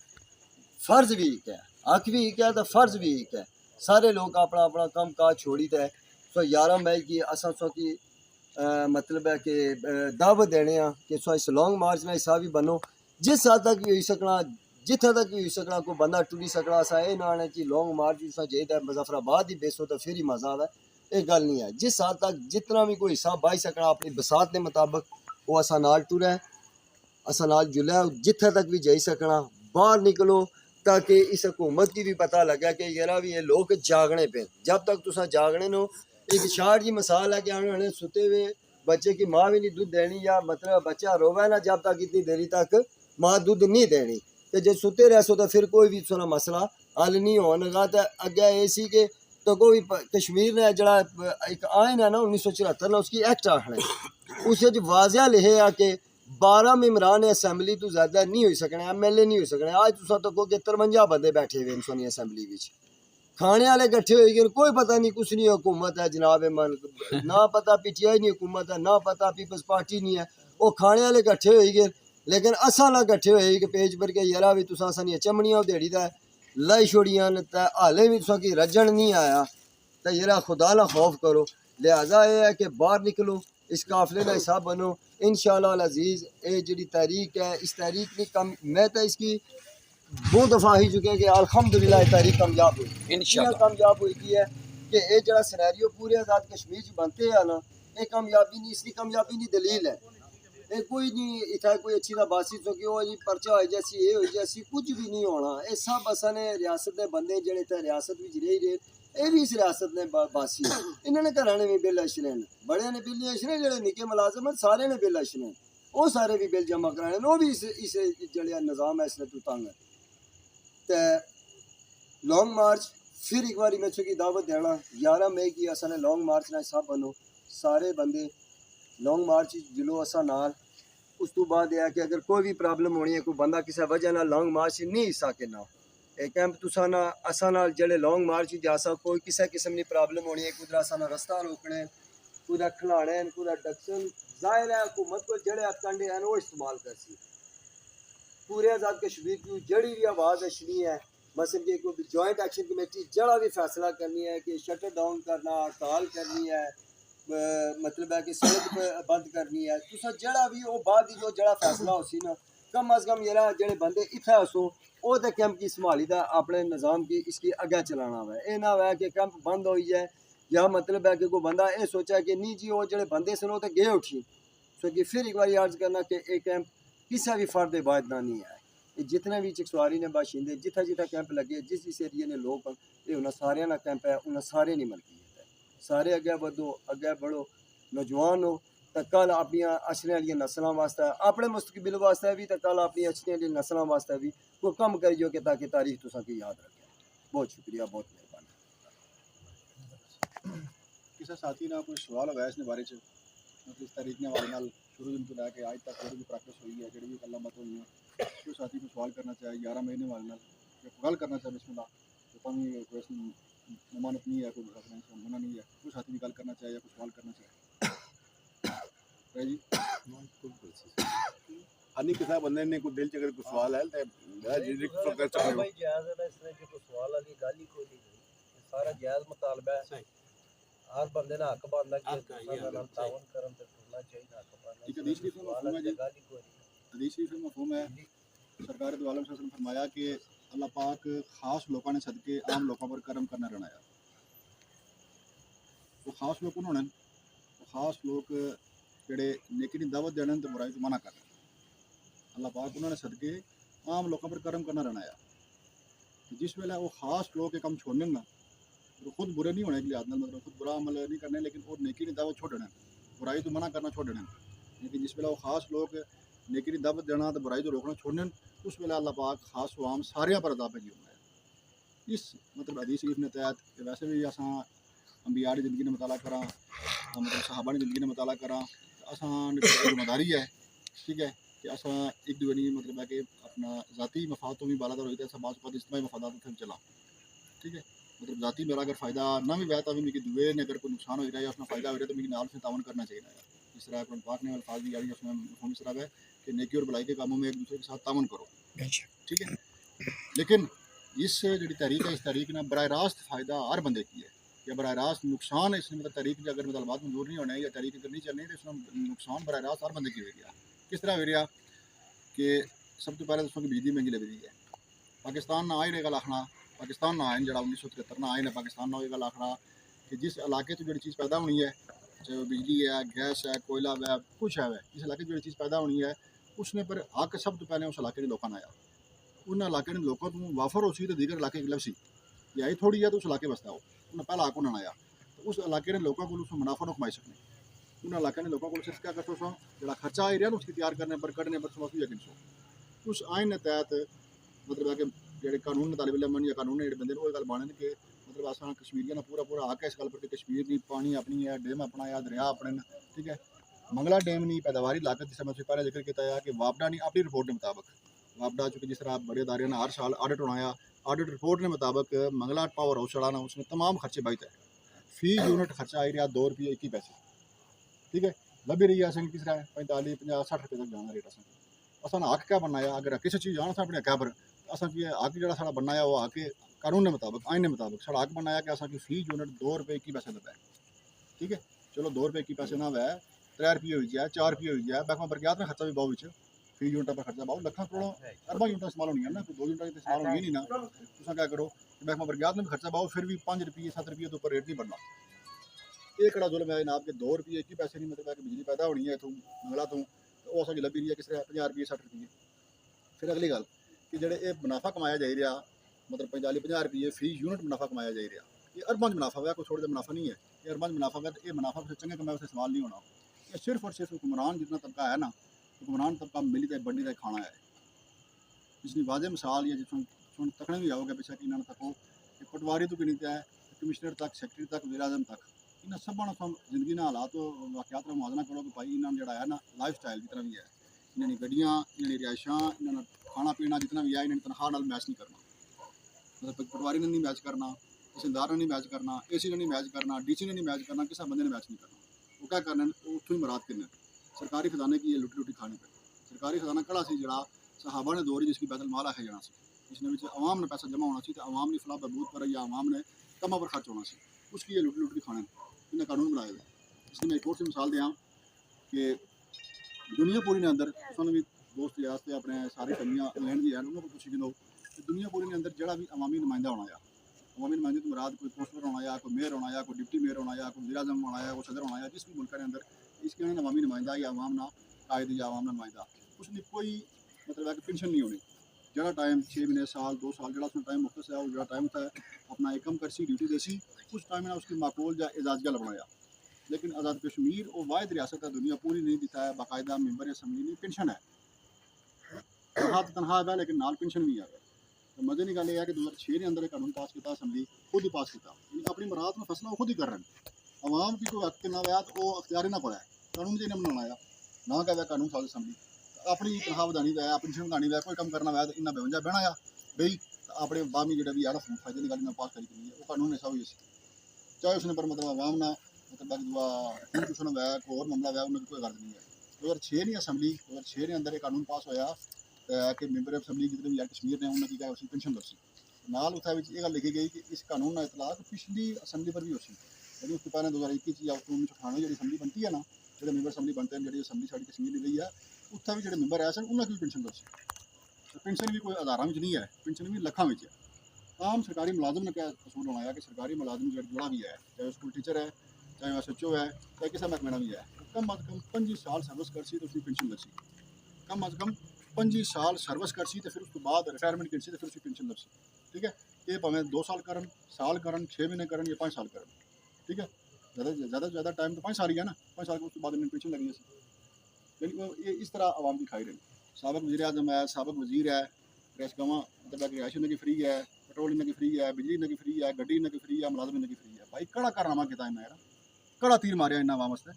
फर्ज भी इक है हक भी इक है तो फर्ज भी इक है सारे लोग अपना अपना कम काज छोड़ी ते सो 11 मई की असां सो की मतलब है कि दावत देने कि सो इस लॉन्ग मार्च में हिस्सा भी बनो जिस हद तक भी होई सकना जित्थे तक भी होई सकना कोई बंदा टुरी सकना असा ये ना है कि लॉन्ग मार्च भी चाहिए मुजफ्फराबाद ही बेसो तो फिर ही मजा आता है ये गल नहीं है जिस हद तक जितना भी कोई हिस्सा बाई सकना अपनी बसात के मुताबिक वो असा नाल टुरै असा नाल जुलै जिथे तक भी जाई सकना बाहर निकलो ताकि इस हुकूमत की भी पता लगे कि यार भी ये लोग जागने पे जब तक तुसा जागने नो एक शार्ट जी मिसाल है कि उन्होंने सुते हुए बच्चे की माँ भी नहीं दूध देनी या मतलब बच्चा रोवे ना जब तक इतनी देरी तक माँ दूध नहीं देनी तो जो सुते रह सो तो फिर कोई भी सुना मसला हल नहीं होगा तो अगे ये सी कि तो कोई कश्मीर ने जड़ा एक आयन है ना 1974 ना उसकी एक्ट आखना उस वाजिया लिखे है कि 12 मेम्बरान असैम्बली तो ज्यादा नहीं हो सकने MLA नहीं हो सकने आज तुसा तो कि 53 बंदे बैठे हुए सोनी असैम्बली विच खाने वाले कट्ठे हो गए कोई पता नहीं कुछ नहीं हुकूमत है जनाब मन ना पता PTI नहीं हुकूमत है ना पता पीपल्स पार्टी नहीं है वो खाने वाले कट्ठे हो गए लेकिन असा ना कट्ठे होए कि पेज पर के यारा भी तुसा सानियां चमड़ियां देड़ी दा लाई छोड़ियां ते हाले भी तुसा की रजन नहीं आया तो यारा खुदा ना खौफ करो लिहाजा ये है कि बाहर निकलो इस काफिले का हिस्सा बनो इंशाअल्लाह अजीज ये जी तहरीक है इस तहरीक ने कम मैं तो इसकी 2 दफ़ा ही चुके कि अल्हम्दुलिल्लाह ये तहरीक कामयाब हुई इंशाअल्लाह कामयाब हुई की है कि ये जरा सिनेरियो पूरे आज़ाद कश्मीर च बनते हैं ना ये कामयाबी नहीं इसकी कामयाबी नहीं दलील है ये कोई नहीं इतना कोई अच्छी दा बासी तो कि वो जी पर्चा हो जैसी ये हो जैसी कुछ भी नहीं होना ये सब असा ने रियासत के बंदे जेड़े इतने रियासत में रही रहे ये भी इस रियासत ने बासी इन्होंने घर ने भी बिल अशने बड़े ने बिल अशने जेड़े निके मुलाजम सारे ने बिल अशने वो सारे भी बिल जमा कराने वो भी इस जड़िया निज़ाम है इसने तू तंग ते लॉन्ग मार्च फिर एक बार मैं की दावत देना 11 मई की असा ने लॉन्ग मार्च ना सब बनो सारे बंदे लॉन्ग मार्च जिलो असा नाल उस तो बाद यह कि अगर कोई भी प्रॉब्लम होनी है कोई बंदा किसी वजह ना लॉन्ग मार्च नहीं हिस्सा के ना एक कैंप तुसा ना असा नाल जेड़े लॉन्ग मार्च जा सक कोई किसी किस्म की प्रॉब्लम होनी है कुदरा असा ना रास्ता रोकने कुदा खिलाने कुदा डक्सन जाहिर है हुकूमत को जेड़े हथकंडे हैं वो इस्तेमाल कर सी पूरे आज़ाद कश्मीर की जड़ी भी आवाज़ अछनी है मसल कि कोई जॉइंट एक्शन कमेटी जड़ा भी फैसला करनी है कि शटर डाउन करना हड़ताल करनी है मतलब है कि सड़क बंद करनी है तुसा जड़ा भी वो बाद जो जड़ा फैसला हो सी ना कम अज कम ये जेड़े बंदे इत्थे हसो वो तो कैंप की संभाली दा अपने निज़ाम की इसकी अगे चलाना हुआ ये ना हुआ कि कैंप बंद हो जाए या मतलब है कि कोई बंदा ये सोचा कि नहीं जी वो जेड़े बंदे सन वो तो गए उठी सो कि फिर एक बार अर्ज करना कि एक कैंप किसी भी फर्द इबादत नहीं है ये जितने भी चिकसवारी ने बाशिंदे जिथे जिथे कैंप लगे जिस जिस एरिए ने लोग ये उन्हें सारे ना कैंप है उन्हें सारे नहीं मिलती सारे अगे बढ़ो अगे बढ़ो नौजवान हो तो कल अपनी अछने वाली नस्लों वास्ते अपने मुस्तकबिल वास्ते भी तो कल अपनी अछने वाली नस्लों वास्ते भी कोई कम करियो कि ताकि तारीख तुसा की याद रखे बहुत शुक्रिया बहुत मेहरबानी किसी साथी ना कोई सवाल होगा इसने बारे मतलब इस तारीख ने वाले नाल शुरू दिन तो लैके आज तक जो भी प्रैक्टिस हुई है जी भी गल्लां बात हुई हैं कोई साथी को सवाल करना चाहे 11 महीने वाले नाल गल करना चाहे बिस्मिल्लाह तो कोई क्वेश्चन ममानत नहीं है कोई मना नहीं है कोई साथी भी गल करना चाहे या कोई सवाल करना चाहे जी हनी किसी बंदे ने कोई दिल च अगर कोई सवाल है तो मैं जी कर सकता हूं भाई जायज है ना इसने जो कोई सवाल वाली गाली कोई नहीं सारा जायज मुतालबा है हर बंदे ने हक बनदा कि दूसरा नाल ताउन करन ते करना चाहिए हक बनदा एक हदीस शरीफ में मफहूम है जी गाली कोई नहीं हदीस शरीफ में मफहूम है सरकार दो आलम सल्लल्लाहु अलैहि वसल्लम ने फरमाया कि अल्लाह पाक खास लोगों ने सदके आम लोगों पर करम करना रनाया वो खास लोग कौन होने वो खास लोग जेड़े नेकी दी दावत देने ते बुराई तो मना करने अल्लाह पाक उन्होंने सदके आम लोगों पर करम करना रनाया जिस वेले वो खास लोग के कम छोड़ने ना तो खुद बुरे नहीं होने के लिए मतलब खुद बुरा अमल नहीं करने लेकिन और नेकी दी दावत छोड़ने बुराई तो मना करना छोड़ने लेकिन जिस वेले वो खास लोग नेकी दी दावत देना तो बुराई तो रोकना छोड़ने उस वेले अल्लाह पाक खास व आम सारियां पर अदा भेजी होंगे इस मतलब हदीस शरीफ ने तहत कि वैसे भी असां अंबिया की ज़िंदगी ने मुताला करा मतलब सहाबा की ज़िंदगी ने मुताला करा असां जिम्मेदारी है ठीक है कि असां एक दूसरे की मतलब है कि अपना ज़ाती मफाद तो भी बालादर होते हैं बाज़ इज्तिमाई मफादात से चला ठीक है मतलब ज़ाती मेरा अगर फ़ायदा ना भी वह तो भी मेरी दुए ने अगर कोई नुकसान हो रहा है या उसमें फ़ायदा हो रहा है तो मेरी नाल से तावन करना चाहिए जिस तरह कुरान पाक ने अल्फाज दिया है उसमें मफ़हूम इस तरह है कि नेकी और भलाई के कामों में एक दूसरे के साथ तावन करो, ठीक है। लेकिन इस जी तहरीक है, इस तहरीक ने बराह रास्त फ़ायदा हर बंदे की है या बराह रास्त नुकसान है इसमें, मतलब तहरीक अगर मुतालबात मंजूर नहीं होने या तहरीक अगर नहीं चलनी तो इसमें नुकसान बराह रास्त हर बंदे की हो गया। किस तरह हो रहा कि सब तो पहले दोस्तों की बिजली महंगी लग रही है। पाकिस्तान ना आए रहेगा लाखना, पाकिस्तान ना आए जरा 1973 ना आए ना पाकिस्तान ना होएगा लाखना कि जिस इलाके तो जो चीज़ पैदा होनी है, चाहे वो बिजली है, गैस है, कोयला है, कुछ है, जिस इलाके जो चीज़ पैदा होनी है उसने पर हक सब तो पहले उस इलाके के लोगों ने आया, उन इलाके के लोगों को वाफर हो सी तो दीगर इलाके की लभसी ये आई थोड़ी है तो उस इलाके वास्ते आओ, उन्हें पहला हक उन्होंने आया तो उस इलाके ने लोगों को उसमें मुनाफा न कमाई सकने, उन इलाके ने लोगों को सिर्फ क्या करते हो जो खर्चा आ रहा उसकी तैयार करने पर कढ़ने पर समझो या किन उस आइन के तहत मतलब है कि जो कानून तालब इलम या कानून जो बंदे वो गल बने कि मतलब असा कश्मीरियों का पूरा पूरा हक है इस गल पर कि कश्मीर की पानी अपनी है, डैम अपना है, दरिया अपने न, ठीक है। मंगला डैम नहीं पैदावारी लागत जिस मैं पहले जिक्र किया है कि वापडा नहीं अपनी रिपोर्ट के मुताबिक वापडा चूँकि जिस तरह बड़े अदारे ने हर साल ऑडिट होना, ऑडिट रिपोर्ट के मुताबिक मंगला पावर हाउस चलाना उसने तमाम खर्चे बचत है, फी यूनिट खर्चा आई रहा ₹2.21, ठीक है। लभी रही है असें किस तरह 45, 50, 60 रुपये तक जाना रेट असा हक क्या बनाया अगर किसी चीज़ आना अपने हक पर असा की हक जो बनाया वो हक कानून के मुताबिक आइन के मुताबिक साढ़ा हक बनाया कि असा की फी यूनिट ₹2.21 लगा है, ठीक है। चलो ₹2.21 ना वै 3 रुपये हो जाए 4 रुपये हो जाए बैक में बरकयात में खर्चा भी बहुत फी यूनिट पर खर्चा बहुत लखा करोड़ों अरबा यूनिट इस्तेमाल होनी है ना, 2 यूनिट इस्तेमाल होनी नहीं ना, तुम क्या करो बैक में बरकयात में भी खर्चा बहुत फिर भी 5 रुपये 7 रुपये तो ऊपर रेट नहीं बनना। ये कड़ा जुल्म है जनाब के ₹2.21 नहीं मतलब कि बिजली पैदा होनी है इतों मंगला तो वो असा लभी रही है किस तरह 50 रुपये 60 रुपये। फिर अगली गल कि जो ये मुनाफा कमाया जा रहा मतलब 45-50 रुपये फी यूनिट मुनाफा कमाया जा रहा ये अरबा मुनाफा है, कोई थोड़ा जहा मुनाफा नहीं है, ये अरबा मुनाफा है। ये मुनाफा फिर चंगे कमाए उसे इस्तेमाल नहीं होना, ये सिर्फ और सिर्फ हुक्मरान जितना तबका है ना, हुक्मरान तबका मिली का बंडी का खाना है। इसकी वाजे मिसाल या जिस तकने भी आओगे बेशक इन्होंने तको पटवारी तो गिनती है कमिश्नर तक सैकटरी तक वज़ीर आज़म तक इन्हें सब जिंदगी ना हालात वाक़यात का मुआवजा करो कि भाई इन्होंने जड़ा है ना लाइफ स्टाइल जितना भी है इन्होंने गड्डियाँ इन्होंने रिहायशा इन्होंने खाना पीना जितना भी है इन्होंने तनख्वाह नाल मैच नहीं करना, मतलब पटवारी ने नहीं मैच करना, तहसीलदार ने नहीं मैच करना, AC ने नहीं मैच करना, DC ने नहीं मैच करना, किसी बंदे ने मैच नहीं करना। वो क्या करना उतों ही मुराद करना सरकारी खजाने की लुटी लुटी खाने पर। सरकारी खजाना कड़ा सी जड़ा सहाबा ने दौर जिसकी बैतुल माल आखे जाना सी, जिसने आवाम ने पैसा जमा होना सी तो आवाम की फलाह बहबूद पर या आवाम ने कमा पर खर्च होना सी, उसकी ये लुटी लुटी खाने इन्हें कानून बनाया गया। इसलिए मैं एक और सी मिसाल दें कि दुनिया पूरी ने अंदर उसने भी दोस्त याद से अपने सारी कमियाँ लैंड दी है उन्होंने पूछी गिनो दुनिया पूरी ने अंदर जड़ा भी अवामी नुमाइंदा होना या अवामी नुमाइंदे तो मुराद कोई कौंसलर होना या कोई मेयर होना या कोई डिप्टी मेयर होना या कोई वज़ीर आज़म होना या कोई सदर होना या जिस भी मुल्क के अंदर इसके अंदर अवामी नुमाइंदा या अवाम ना कायद या अवाम ना नुमाइंदा उसने कोई मतलब है कि पेंशन नहीं होनी जरा टाइम 6 महीने साल 2 साल जरा उसमें टाइम मुख्त है जरा टाइम होता है अपना एक कम करसी ड्यूटी देसी उस टाइम में उसकी माकूल या एजाजगा बनाया। लेकिन आज़ाद कश्मीर वो वाहिद रियासत है दुनिया पूरी नहीं दिता है बाकायदा मेंबर असम्बली नहीं पेंशन है तनख्वाह है लेकिन नाल पेंशन भी है। तो मजे की गल यह है कि 2006 के अंदर एक कानून पास किया असम्बली खुद ही पास किया अपनी मुराद में फैसला खुद ही कर रहे हैं अवाम की कोई हक ना वैया तो वो अख्तियार ना पड़ा है कानून जिन्हें बनाया ना क्या वह कानून साल असम्बली अपनी तनख्वाह बढ़ानी वै पेंशन बढ़ानी वै कोई कम करना वै तो इन्ना बेवंजा बहना आ बई अपने बामी जो भी है फायदे की गल पास करी है वो कानून ऐसा हुई चाहे उसने पर मतलब अवाम ना मतलब दुआ इंस्टीट्यूशन वै कोई और मामला वै उन्हें कोई गर्ज नहीं है। 2006 की असम्बली 2006 के अंदर एक कानून पास होया कि मैंबर असम्बली जितने भी कश्मीर ने उन्होंने क्या उसी पेंशन दसी नाल उत्थे ये गल लिखी गई कि इस कानून का इतलाक पिछली असम्बली पर भी हो यानी उसके पहले 2021 या 1998 जी असम्बली बनती है ना जो मैंबर असम्बली बनते हैं जी असम्बली साड़ी कश्मीर की गई है उत्थे भी जो मैंबर है सन उन्होंने भी पेंशन दसी तो पेंशन भी कोई हज़ारों में नहीं है पेंशन भी लखों में है। आम सरकारी मुलाजम ने क्या कसूर बनाया कि सरकारी मुलाजम जोड़ा भी है चाहे स्कूल टीचर है चाहे SHO है चाहे किसी महकमे भी है कम अज़ कम 25 साल सर्विस करसी तो उसकी पेंशन लसी कम अज़ कम 25 साल सर्विस करसी तो फिर उसके बाद रिटायरमेंट करसी तो फिर उसकी पेंशन लसी ठीक है। ये भावें 2 साल करन साल करन 6 महीने करन या 5 साल करन ठीक है ज़्यादा से ज़्यादा टाइम तो 5 साल ही है ना 5 साल के उसके बाद इन्हें पेंशन लगी लेकिन ये इस तरह आवाम की खाई रही सबक वज़ीर आज़म है सबक वज़ीर है रेसगवा मतलब रिहायश इन्हें की फ्री है पेट्रोल इन्हें की फ्री है बिजली इन्हें की फ्री है गड्डी इन्हें की फ्री है मुलाजम इन्हें की फ्री है भाई कड़ा कारनामा किया इन्हें यार कड़ा तीर मारिया इन्हें आवाम वास्ते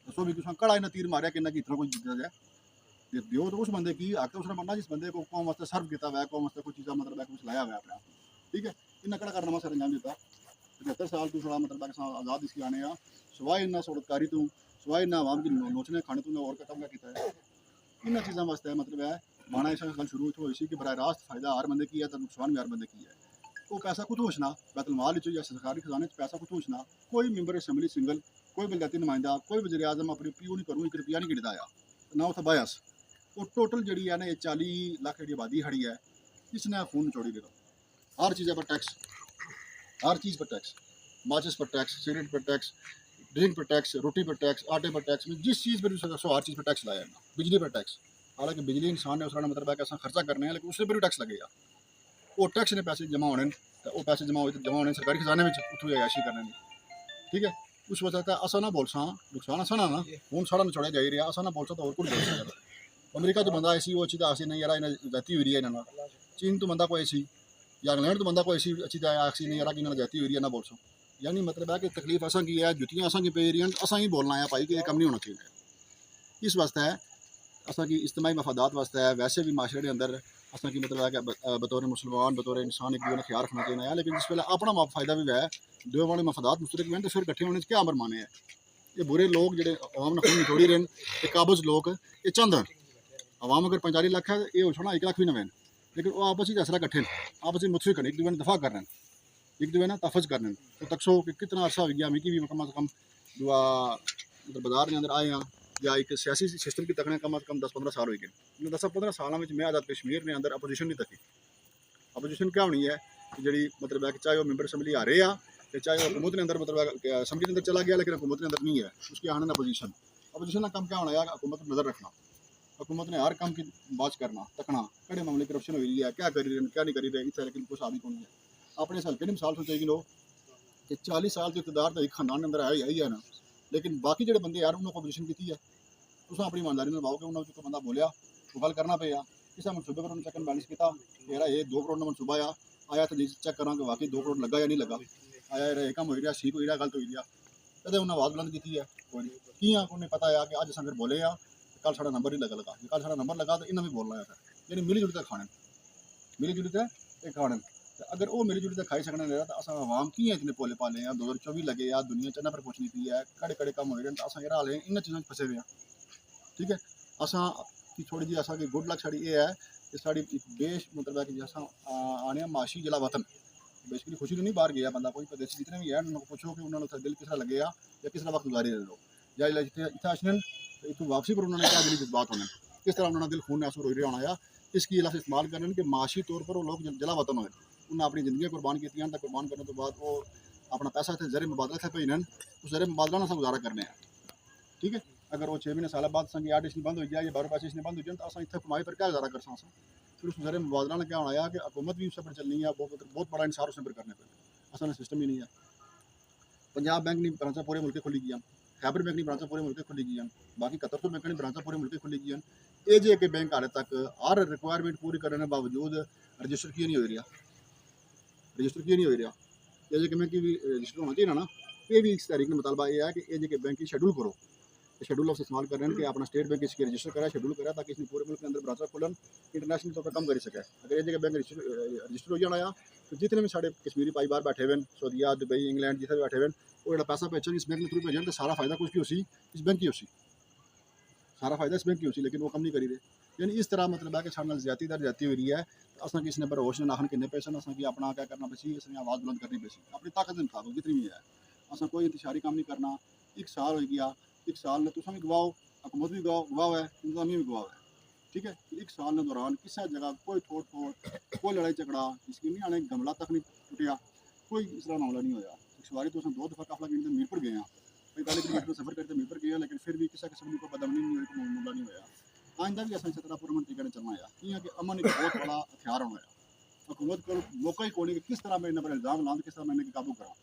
दसो भी तुम कड़ा इन्हें तीर मारिया कि इन्हें इतना कुछ दिता जाए ये दियो तो उस बंदे की आके उसने बनना जिस बंदे को कौम वास्ते सर्व किया हुआ है कौम वास्ते कुछ चीज़ा मतलब कुछ लाया हुआ है अपने आप ठीक है इन्हें कड़ा कारनामा सर अंजाम दिता 75 साल तो थोड़ा मतलब आज़ाद इसकी आने सिवाय इन्हें सूरतकारी तो ਸਵਾਏ ਨਾ ਆਵਾਮ ਦੀ ਨੋਚਨੇ ਖਾਣੇ ਤੋਂ ਹੋਰ ਕੰਮ ਕੀਤਾ ਹੈ। ਇਹਨਾਂ ਚੀਜ਼ਾਂ ਵਾਸਤੇ ਮਤਲਬ ਹੈ ਮਾਣਾ ਇਸ ਗੱਲ ਸ਼ੁਰੂ ਹੋਈ ਸੀ ਕਿ ਬਰਾਹ ਰਾਸਤ ਫਾਇਦਾ ਹਰ ਬੰਦੇ ਕੀ ਹੈ ਤਾਂ ਨੁਕਸਾਨ ਵੀ ਹਰ ਬੰਦੇ ਕੀ ਹੈ। ਉਹ ਪੈਸਾ ਕੁਝ ਹੋਸ਼ਨਾ ਬੈਤੁਲ ਮਾਲ ਵਿੱਚੋਂ ਜਾਂ ਸਰਕਾਰੀ ਖਜ਼ਾਨੇ 'ਚ ਪੈਸਾ ਕੁਝ ਹੋਸ਼ਨਾ ਕੋਈ ਮੈਂਬਰ ਅਸੈਂਬਲੀ ਸਿੰਗਲ ਕੋਈ ਬਲਦਿਆਤੀ ਨੁਮਾਇੰਦਾ ਕੋਈ ਵਜ਼ੀਰ ਆਜ਼ਮ ਆਪਣੀ ਪੀਓ ਨਹੀਂ ਕਰੂ 1 ਰੁਪਿਆ ਨਹੀਂ ਗਿਣਦਾ ਆ ਨਾ ਉੱਥੇ ਬਾਇਸ ਉਹ ਟੋਟਲ ਜਿਹੜੀ ਹੈ ਨਾ ਇਹ 40 ਲੱਖ ਜਿਹੜੀ ਆਬਾਦੀ ਖੜੀ ਹੈ इसने खून निचोड़ी दे दो हर चीज़ पर टैक्स हर चीज़ पर टैक्स माचिस पर टैक्स सिगरेट पर टैक्स ड्रिंक पर टैक्स रोटी पर टैक्स आटे पर टैक्स जिस चीज़ पर सो हर चीज़ पर टैक्स लाया ना बिजली पर टैक्स हालांकि बिजली इंसान ने उसका मतलब है कि असा खर्चा करने हैं लेकिन उससे पर भी टैक्स लगेगा वो टैक्स ने पैसे जमा होने तो वो पैसे जमा होने सरकारी खजाने में उत्थों अयाशी करने ठीक है उस वजह से असा ना बोल सा नुकसान असा ना खून सारा निचोड़िया जा रहा असा ना बोल सा तो और कुछ बोल सकता अमरीका तो बंदा ऐसी वो अच्छी आसी नहीं यार इन्हें जाती हुई है ना चीन तो बंदा कोई ऐसी या इंग्लैंड तो बंदा कोई ऐसी अच्छी आसी नहीं यार कि इन्हें जाती हुई है ना बोल सो यानी मतलब है कि तकलीफ असा की है जुतियाँ असा की पे रही हैं असा ही बोलना है भाई कि ये कम नहीं होना चाहिए इस वास्ते है असा की इज्तमाही मफादात वास्ते है वैसे भी माशरे के अंदर असा की मतलब है कि बतौर मुसलमान बतौर इंसान एक दूसरे का ख्याल रखना चाहिए है लेकिन जिस वेले अपना फ़ायदा भी है दो वाले मफादात मुश्तरक हैं तो फिर इकट्ठे होने क्या अमर माने है ये बुरे लोग जो अवाम ने खून निचोड़ी रहे ये काबज लोग ये चंद अवाम अगर 45 लाख है ये हो छोड़ा 1 लाख भी ना वैन लेकिन वो आपस ही असरा कट्ठे आपस ही मुतफिक एक दूसरे दफा कर रहे हैं एक दूसरे ना तफज कर रहे हैं तो तकसो कि कितना अरसा हो गया मिकी भी कम से कम दुआ मतलब बाजार के अंदर आए हैं या एक सियासी सिस्टम की तकने कम से कम 10-15 साल हो गए इन 10-15 सालों में मैं आज़ाद कश्मीर के अंदर अपोजिशन नहीं तकी अपोजिशन क्या होनी है कि जी मतलब है कि चाहे वो मैंबर असम्बली आ रहे हैं चाहे वो हुकूमत के अंदर मतलब असम्बली के अंदर चला गया लेकिन हुकूमत के अंदर नहीं है उसके आने अपोजिशन अपोजिशन का काम क्या होना है हुकूमत पर नज़र रखना हुकूमत ने हर काम की बात करना तकना कड़े मामले करप्शन हो रही है क्या कर रही है क्या नहीं कर रही है लेकिन कुछ आदमी कौन है अपने हल्के की मिसाल सोचेगी लोग कि 40 साल के इकतदार तो एक खानदान के अंदर आया ही है ना लेकिन बाकी जो बंदे यार उन्होंने अपोजिशन की है तुम अपनी ईमानदारी निभाओगे उन्होंने जो बंदा बोलिया वो गल करना पे किसी मनसूबे पर उन्होंने चेक एंड बैलेंस किया यार ये 2 करोड़ का मनसूबा आया तो चेक करा कि वाकई 2 करोड़ लगा या नहीं लगा आया यार ये काम हो रहा ठीक हो रहा गलत हो रहा कदे उन्हें आवाज़ बुलंद की है कोई उन्हें पता है कि अज अस अगर बोले कल साढ़ा नंबर नहीं लगा कल साढ़ा नंबर लगा तो इन्हें भी बोलना है फिर यानी मिली जुली तक खाने मिली जुली तक खाने अगर वो मिली जुली तक खाई सकने लगा तो अस आवाम की है इतने पोले पाले हैं 2024 लगे यार दुनिया चन्ना पर कुछ नहीं पी है कड़े कड़े कम हो रहे हैं तो अस हाल इन चीज़ों फंसे हुए हैं ठीक है असा की थोड़ी जी असा की गुड लक साड़ी ये है कि साड़ी देश मतलब है कि जैसा आने माशी जिला वतन बेसिकली खुशी तो नहीं बाहर गया बंदा कोई प्रदेश जितने भी है उन्होंने पूछो कि उन्होंने दिल किस तरह लगे या किस तरह वक्त गुजारी रहे लोग या इतना अचन इतों वापसी पर उन्होंने क्या दिली जज्बात होने किस तरह उन्होंने दिल खून आंसू रोई रहा होना या इसकी लफ्ज़ इस्तेमाल करने कि माशी तौर पर वो लोग जला वतन होए उन्हें अपनी ज़िंदगी कुर्बान की कुर्बान करने तो बाद वो अपना पैसा थे जरिए मुबादला थे भेजन उस जरिए मुबादला ना गुजारा करने हैं ठीक है अगर वो 6 महीने साल बाद संग 8 इसलिए बंद हो जाए या 12 पैसे इसलिए बंद हो जाए तो अस इतने कमाई पर क्या गुजारा कर सकते फिर उस जरिए मुबादला ने क्या होना है कि हुकूमत भी उस पर चलनी है बहुत बड़ा इंसार उस पर करने पर असल सिस्टम ही नहीं है पंजाब बैंक ने ब्रांचा पूरे मुल्क खुली गई खैबर बैंक की ब्रांचा पूरे मुल्क खुली गई बाकी 71 बैंक की ब्रांचा पूरे मुल्क खुली गई ये जे के बैंक हाले तक हर रिक्वायरमेंट पूरी करने के बावजूद रजिस्टर किए नहीं हो रहा रजिस्टर किए नहीं हो रहा ये जे बैंक की भी रजिस्टर होना चाहिए ना ये भी इस तारीख में मुतालबा ये है कि ये जे के बैंक की शेड्यूल करो शेड्यूल ऑफ इस्तेमाल कर रहे हैं कि अपना स्टेट बैंक इसकी रजिस्टर करा शेड्यूल करा ताकि इसने पूरे मुल्क के अंदर ब्रांचा खोलन इंटरनेशनल तौर पर कम कर सके अगर ये जगह बैंक रजिस्टर हो जाना तो जितने भी साढ़े कश्मीरी भाई बाहर बैठे हुए सऊदीया दुबई इंग्लैंड जितने भी बैठे हुए वो जो पैसा भेजन इस बैंक के थ्रू भेजन तो सारा फायदा कुछ की उसी इस बैंक की उसी सारा फायदा इस बैंक की उसी लेकिन वो कम नहीं करी रहे यानी इस तरह मतलब है कि साढ़े ज्यादा दर जाती हो रही है तो असा किसी ने पर होश ने नाखन किन्ने पैसे असा कि अपना क्या करना पैसी इसने आवाज़ बुलंद करनी पैसी अपनी ताकत के मुताबिक जितनी भी है असा कोई इंतशारी काम नहीं करना 1 साल हो गया 1 साल ने तुम भी गवाओ हुकूमत भी गवाह है इंतजामिया भी गवाह है ठीक है 1 साल के दौरान किसी जगह कोई थोड़ कोई लड़ाई झगड़ा इसकी नहीं आने गमला तक नहीं टुटिया कोई इस तरह मामला नहीं होया सवारी तो 2 दफ़ा काफला गिनते मीरपुर गए हैं 45 किलोमीटर सफ़र करते मीरपुर गए हैं लेकिन फिर भी किसी किस्म की कोई बदमनी नहीं हुई कोई मामला नहीं होया आइंदा भी असा इस तरह पुरमन तरीके से चलना है कि अमन एक बहुत बड़ा हथियार होना है हुकूमत को मौका ही कोई कि किस तरह मैं इन्हें पर इल्ज़ाम लाऊं किस तरह मैं इन्हें काबू करा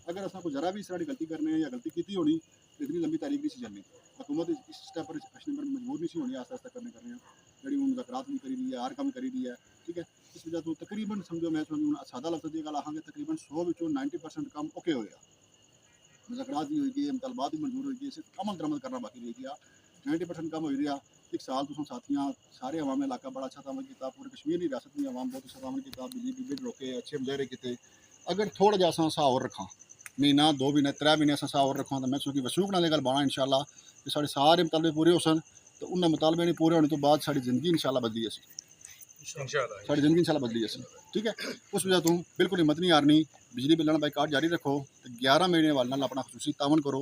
अगर असा कोई जरा भी इस तरह की गलती करने या गलती की होनी तो इतनी लंबी तारीख नहीं सी चलनी हुकूमत इस स्टेप पर अचने पर मजबूर नहीं सी होनी आस्ता आस्ता करने जी मुज़ाकरात भी करी दी है हर काम करी दी है ठीक है इस वजह तो तकरीबन समझो मैं सादा लफ्ज़ की गल आखांगे तकरीबन 100 ਵਿੱਚੋਂ 90% काम ओके हो गया मुज़ाकरात भी होगी मुतालबात भी मंजूर होगी सिर्फ अमल दरअमल करना बाकी रह गया 90% काम हो रहा 1 साल तो साथियाँ सारे अवाम इलाका बड़ा अच्छा अमल किया पूरे कश्मीर की रियासत में अवाम बहुत अच्छा अमल किया बिजली बिल रोके अच्छे मुजाहरे किए अगर थोड़ा जहा सा और रखा महीना 2 महीने 3 महीने असां सावर रखो तो मैं सोची वसूख नाल गल बाना इंशाल्लाह कि साढ़े सारे मुतालबे पूरे हो सन तो उन्हें मुतालबे नहीं पूरे होने तो बाद साड़ी ज़िंदगी इंशाल्लाह बदली असी साड़ी ज़िंदगी इंशाल्लाह बदली असी ठीक है। उस वजह तो बिल्कुल हिम्मत नहीं हारनी बिजली बिल बाईकाट जारी रखो तो 11 महीने वाले नाल अपना खसूसी तावन करो।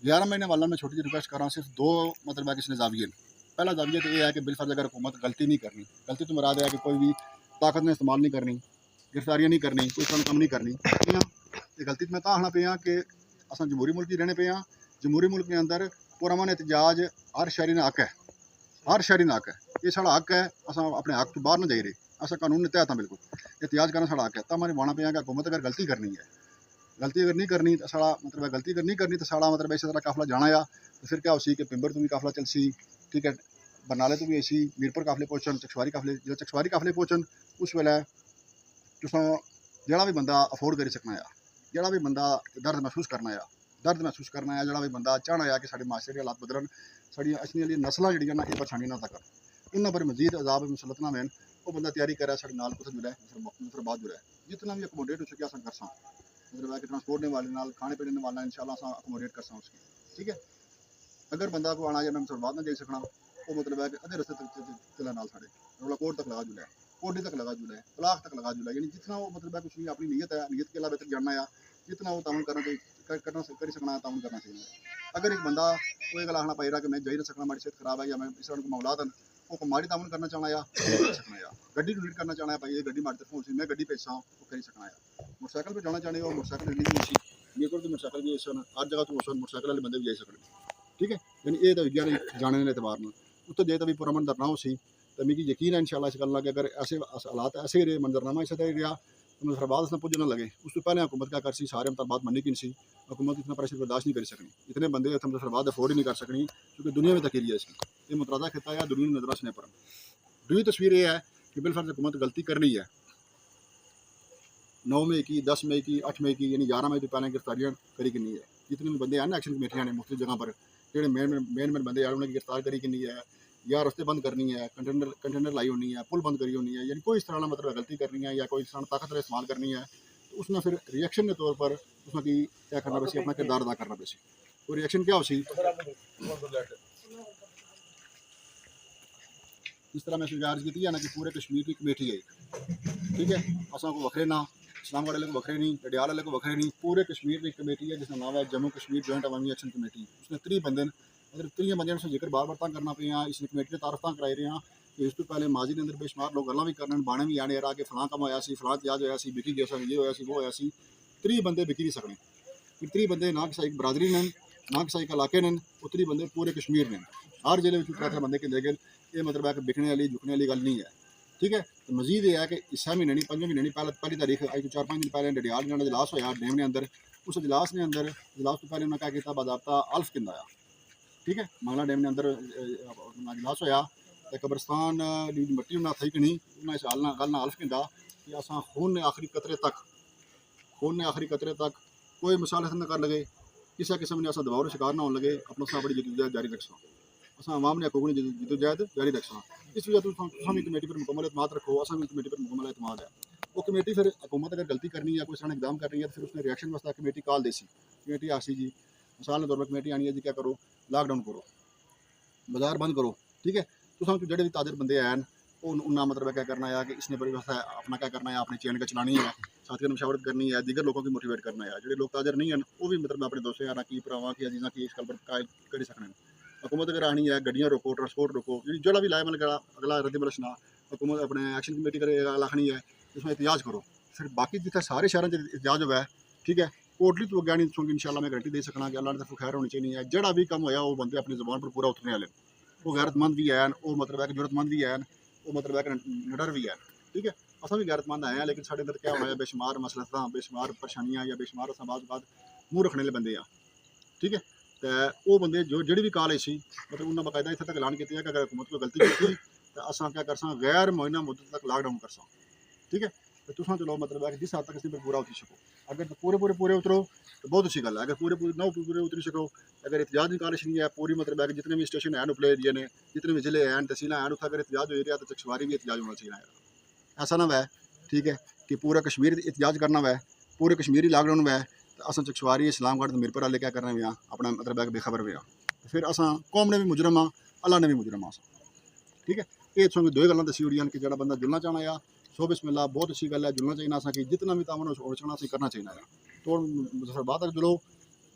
11 महीने वाले मैं छोटी जी रिक्वेस्ट कर रहा सिर्फ 2 मतलब है किसने जाविये पहला जाविया तो यह है कि बिलफर्ज अगर हुकूमत गलती नहीं करनी गलती तो मुराद है कि कोई भी ताकत ने इस्तेमाल नहीं करनी गिरफ्तारियां नहीं करनी कोई कम नहीं करनी ये गलती मैं आखना पे हाँ कि अस जमहूरी मुल्क ही रहने पे हाँ। जमहूरी मुल्क के अंदर पुरअमन एहतजाज हर शहरी का हक है हर शहरी का हक है ये साढ़ा हक है अस अपने हक तो बाहर ना जाई रहे अस कानून ने तहत हाँ बिल्कुल एहतजाज करना साढ़ा हक है तो हमारे बाना पे कि हुकूमत अगर गलती करनी है गलती अगर नहीं करनी तो साढ़ा मतलब गलती अगर नहीं करनी तो साढ़ा मतलब इस तरह काफिला जाना आ तो फिर क्या हो सी कि पिंबर तो भी काफिला चलसी ठीक है बरनाले तो भी ऐसी मीरपुर काफिले पहुँचन चकवारी काफिले जो चकवारी काफिले पहुँचन उस वेले तुस जोड़ा भी बंदा अफोर्ड करी सकना आ जोड़ा भी बंदा दर्द महसूस करना है जोड़ा भी बंदा चाहना है कि साढ़े माशरे हालात बदलन साड़ियाँ असली नस्लों जड़ियाँ ये परेशानी ना तक उन्होंने पर मजीद अजाब मुसलत ना मैन वो बंदा तैयारी करे साढ़े नाल कुछ जुड़े बाद जुड़े जितना भी अकोमोडेट हो सके अस कर मतलब है कि ट्रांसपोर्ट ने वाले नाल खाने पीने वाले इंशाल्लाह अकोमोडेट कर उसकी ठीक है। अगर बंदा को आना या मैं मुसलमान ना जाई सकना वो मतलब है कि अधे रस्ते तक चला नाल साढ़े रोला कोट तक लगा जुड़ा कोडी तक लगा जुड़ा तलाक तक लगा जुड़ा यानी जितना वो मतलब है कुछ नहीं अपनी नीयत है नीयत के अलावा तक जानना है जितना वो ताउन करना करी सकना ताउन करना चाहिए। अगर एक बंदा कोई गल आखना पाई रहा कि मैं जाई ना सकना माड़ी सेहत खराब है या मैं इस तरह को मौलाद हन वो माड़ी ताउन करना चाहना या सकना या गड्डी रीड करना चाहना है भाई ये गड्डी माड़ी तरफ पहुंची मैं गड्डी भेजा वो करी सकना है मोटरसाइकिल पर जाना चाहने हो मोटरसाइकिल रिलीज नहीं सी मेरे को तो मोटरसाइकिल भी सन हर जगह तो उस मोटरसाइकिल वाले बंदे भी जाई सकते ठीक है। यानी ये तो विज्ञान जाने के एतबार में उत्तर जे तो भी पुरअमन धरना हो सी तो मिगी यकीन है इंशाल्लाह इस गल कि अगर ऐसे हालात ऐसे ही रहे मंजरनामा इस तरह रहा तो मुजफ्फराबाद इसमें पुज ना लगे उस तो पहले हुकूमत क्या कर सी सारे मुताबात मनी कि सी हुकूमत इतना प्रेशर बर्दाश्त नहीं कर सकनी इतने बंदे इतना मुजफ्फराबाद अफोर्ड ही नहीं कर सकनी क्योंकि दुनिया में तकीरी है इसकी ये मुतरादा खिता है दुनिया में नजर पर दूसरी तस्वीर ये है कि बिलफर्ज हुकूमत गलती कर रही है 9 मई की 10 मई की 8 मई की यानी 11 मई तो पहले गिरफ्तारियाँ करी कि नहीं है जितने भी बंदे हैं ना एक्शन कमेटियाँ ने मुख्तलिफ जगह पर जो मेन बंदे यार उन्हें गिरफ्तार करी कि नहीं है या रस्ते बंद करनी है कंटेनर लाई होनी है पुल बंद करी होनी है यानी कोई इस तरह मतलब गलती करनी है या कोई इस तरह ताकत इस्तेमाल करनी है तो उसमें फिर रिएक्शन के तौर पर उसमें की क्या करना पैसी अपना किरदार अदा करना पैसी वो रिएक्शन क्या हो सी इस तरह मैं सुझाव की है ना कि पूरे कश्मीर की कमेटी है ठीक है असा को वखरे ना इस्लाम वाले को वखरे नहीं डडियाल वाले को वखरे नहीं पूरे कश्मीर की कमेटी है जिसका नाम है जम्मू कश्मीर जॉइंट अवामी एक्शन कमेटी उसने 3 बंदे मतलब 3 बंदे से जिक्र बार बार करना पे इस कमेटी के तारफा कराई रहे हैं कि इस तो पहले माजी के अंदर बेशुमार लोग गल्लां भी करने बाणे भी आने रहा कि फलां कम होया सी फलां त्याज होया सी बिकी गया ये होया सी वो होया सी 3 बंदे बिकी नहीं सकने फिर 3 बंदे ना किसी एक बरादरी ने ना किसी एक इलाके ने वो 3 बंदे पूरे कश्मीर ने हर जिले में 3 बंदे के गए ये मतलब है कि बिकने वाली झुकने वाली गल नहीं है ठीक है। तो मजीद ये है कि इस महीने नहीं 5वें महीने नहीं पहली तारीख अज 4-5 दिन पहले डडियाल का इजलास होया डेम के अंदर उस इजलास के अंदर इजलास तो पहले उन्होंने क्या किया बाज़ाब्ता अल्फ किंदा आया ठीक है मंगला डैम के अंदर इजलास होया तो कब्रस्तान की मट्टी उन्हें थी कि नहीं उन्हें इस गल अल्फ किंदा कि असा खून ने आखिरी कतरे तक कोई मिसाल न कर लगे किसी किस्म ने असा दबाव का शिकार ना होने लगे अपना बड़ी जदोजहद जारी रखसा असा आवाम ने हकूक ने जदोजहद जारी रखसा इस वजह तो भी कमेटी पर मुकम्मल एतमाद रखो असा भी कमेटी पर मुकम्मल एतमाद है वो कमेटी फिर हुकूमत अगर गलती करनी है कोई सारा इकदाम कर रही है तो फिर उसने रिएक्शन वास्ते कमेटी कॉल देसी कमेटी आसी जी मिसाल के तौर पर कमेटी आनी है जी क्या करो लॉकडाउन करो बाजार बंद करो ठीक है तो हम जो भी ताजर बंदे हैं उन्ना मतलब क्या करना है कि इसने व्यवस्था अपना क्या करना है अपनी चेन का चलानी है साथियों ने मशावरत करनी है दीगर लोगों की मोटिवेट करना है जो लोग ताजर नहीं हैं वो भी मतलब अपने दोस्तों यार की भरावान की अजीजा की इस गल पर कायल करी सकने हुकूमत अगर आनी है गड्डियाँ रोको ट्रांसपोर्ट रोको जो भी लाए मतलब अगला रद्द बलशना हुकूमत अपने एक्शन कमेटी कर आखनी है उसमें एहतजाज करो फिर बाकी जितना सारे शहरों से एहतजाज हुआ है ठीक है कोटली तो अग्या नहीं सुनगी इंशाल्लाह मैं गारंटी दे सकना कि अल्लाह की तरफ खैर होनी चाहिए है जड़ा भी कम होया वो बंदे अपनी जुबान पर पूरा उतरने वाले वो गैरतमंद भी हैं वो मतलब है कि जरूरतमंद भी हैं वो मतलब है कि निडर भी है ठीक है असा भी गैरतमंद आए हैं लेकिन साढ़े अंदर क्या होना है बेशुमार मसलत बेशुमार परेशानियां या बेशुमार अस बाद मुँह रखने वाले बंदे हैं ठीक है। तो वो बंदे जो जी भी कॉल सी मतलब उन्होंने बाकायदा इतने तक ऐलान किया कि अगर हुकूमत को गलती की तो असा क्या कर गैर मुआयना मुद्दत तक लॉकडाउन कर ठीक है। तो तुम चलो मतलब है कि जिस हद तक इस पर पूरा उतरी सको अगर पूरे उतरो तो बहुत अच्छी गल है अगर पूरे ना पूरे उतरी सको अगर एहतजाज की कॉलिश नहीं है पूरी मतलब है कि जितने भी स्टेशन हैं उपले एरिया ने जितने भी जिले हैं तहसील हैं उत्थे अगर एहतजाज हो रहा तो चकसवारी भी एहतजाज होना चाहिए ऐसा ना वै ठीक है कि पूरा कश्मीर एहतजाज करना वै पूरे कश्मीरी लॉकडाउन वै असां चकशवारी इस्लामगढ़ ते मीरपुर वाले क्या कर रहे हैं अपना मतलब है बेखबर हुए फिर असां कौम ने भी मुजरम हाँ अल्लाह ने भी मुजरम हाँ ठीक है। ये तुसेंगी दो गल्लां दस्सी ओड़ियां कि जेह्ड़ा बंदा जुड़ना चाहना या सो बिस्मिल्लाह बहुत अच्छी गल है जुड़ना चाहिए असें कि जितना भी तामन हो सकना असें करना चाहिए तो मुजफ्फराबाद तक जुड़ो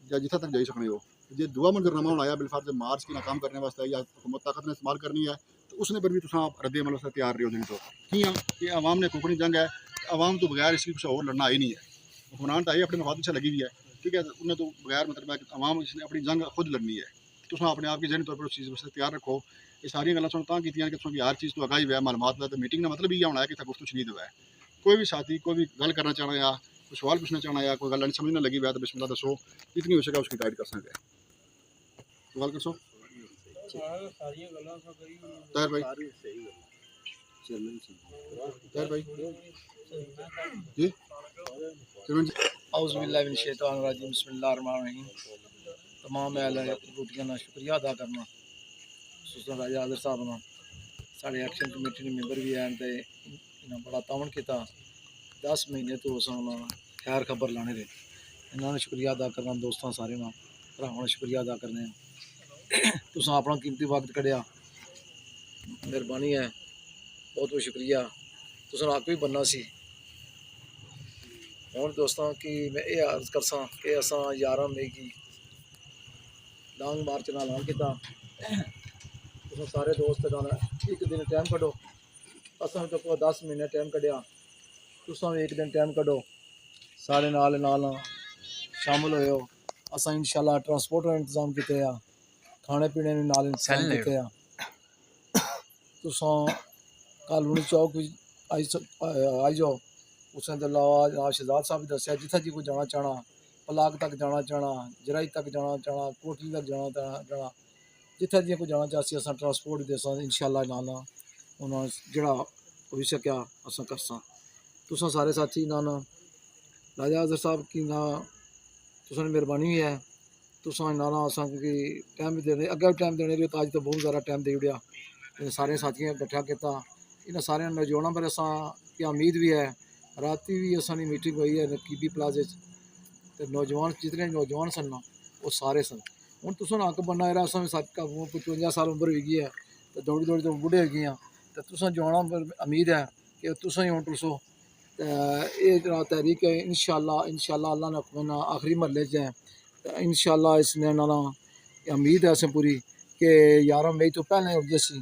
या जित्थे तक जाई सकने हो जे दुआ मंजूरनामा होना आया बिलफर्ज मार्च की नाकाम करने वास्ते या हुकूमत ताकत ने इस्तेमाल करनी है तो उसने पर भी तुम रद्द अमल से तैयार रहो तो कियां कि आवाम ने कुकड़ी जंग है आवाम तो बगैर इसकी कुछ और लड़ना आई नहीं है हुक्मरान तो आई अपने मफाद से लगी हुई है ठीक है उन्हें तो बगैर मतलब है कि आवाम इसने अपनी जंग खुद लड़नी है तुम अपने आप की जहनी तौर पर उस चीज़ वास्ते तैयार रखो। ये सारी गल्लां सुन तां कीतियां कि तुसें हर चीज़ तो आगाही है मालूमात है तो मीटिंग का मतलब इयै होना है कि गुफ्तगू शनीद है कोई भी साथी कोई भी गल करना चाहना या कोई सवाल पूछना चाहना या कोई गल नहीं समझ ना लगी हुआ तो बिस्मिल्लाह दसो जितनी हो सके उसकी गाइड कर सकते सवाल कर सो ताहिर भाई ताहिर भाई जी चलो जी औज़ुबिल्लाहिमिनश्शैतानिर्रजीम बिस्मिल्लाहिर्रहमानिर्रहीम। तमाम ड्यूटियां का शुक्रिया अदा करना सुल्तान राजा आदर साहब ना साढ़े एक्शन कमेटी के मैंबर भी हैं तो इन्हें बड़ा तावन किया 10 महीने तो अस खैर खबर लाने दे इन्होंने शुक्रिया अदा करना दोस्तों सारे ना भरावां शुक्रिया अदा करने तुसां अपना कीमती वक्त कढ़िया मेहरबानी है बहुत बहुत शुक्रिया तुसां हक भी बनना सी। हुण दोस्तों कि मैं ये अर्ज करसा कि असां 11 मई की लॉन्ग मार्च का ऐलान किया तुम सारे दोस्त एक दिन टाइम कड्डो असां तो 10 महीने टाइम कड्ढिया तुसां भी एक दिन टाइम कड्डो सारे नाल शामिल होयो असां इंशाल्लाह ट्रांसपोर्ट का इंतजाम किते आ खाने पीने ने नाल इंतजाम किते आ तुसां कालूनी चौक आई जाओ उस अलावा जनाब शहजाद साहब ने दसिया जिथे जी कोई जाना चाहना पलाग तक जाना चाहना जराई तक जाना चाहना कोटली तक जाना जिथे जी कोई जाना चाहसी अस ट्रांसपोर्ट दे इंशाल्लाह नाल उन्होंने जड़ा होई सकिया अस करसा तुसा सारे साथी ना राजा आजर साहब की ना तुसा मेहरबानी भी है तुसा ना असा कि टाइम भी देने अगे भी टाइम देने रहे तो अज तो बहुत ज़्यादा टाइम दे उड़िया सारे साथियों कट्ठा किया इन्हें सारे नौजवानों पर असा की उम्मीद भी है राती भी असानी मीटिंग हुई है नकीबी प्लाजे तो नौजवान जितने नौजवान सन ना वो सारे सन हूँ तुस हक बनना यरा असा 55 साल उम्र हो गई है तो दौड़ी दौड़ी तो बुढ़े हो गए हैं तो तुसा जोना उम्मीद है कि तुसा ही हूँ टुसो तो ये जरा तहरीक है इंशाल्लाह अल्लाह ने हुक्म आखिरी महल्ले च है तो इंशाल्लाह इसने ना उम्मीद है असें पूरी कि 11 मई तो पहले हो जैसी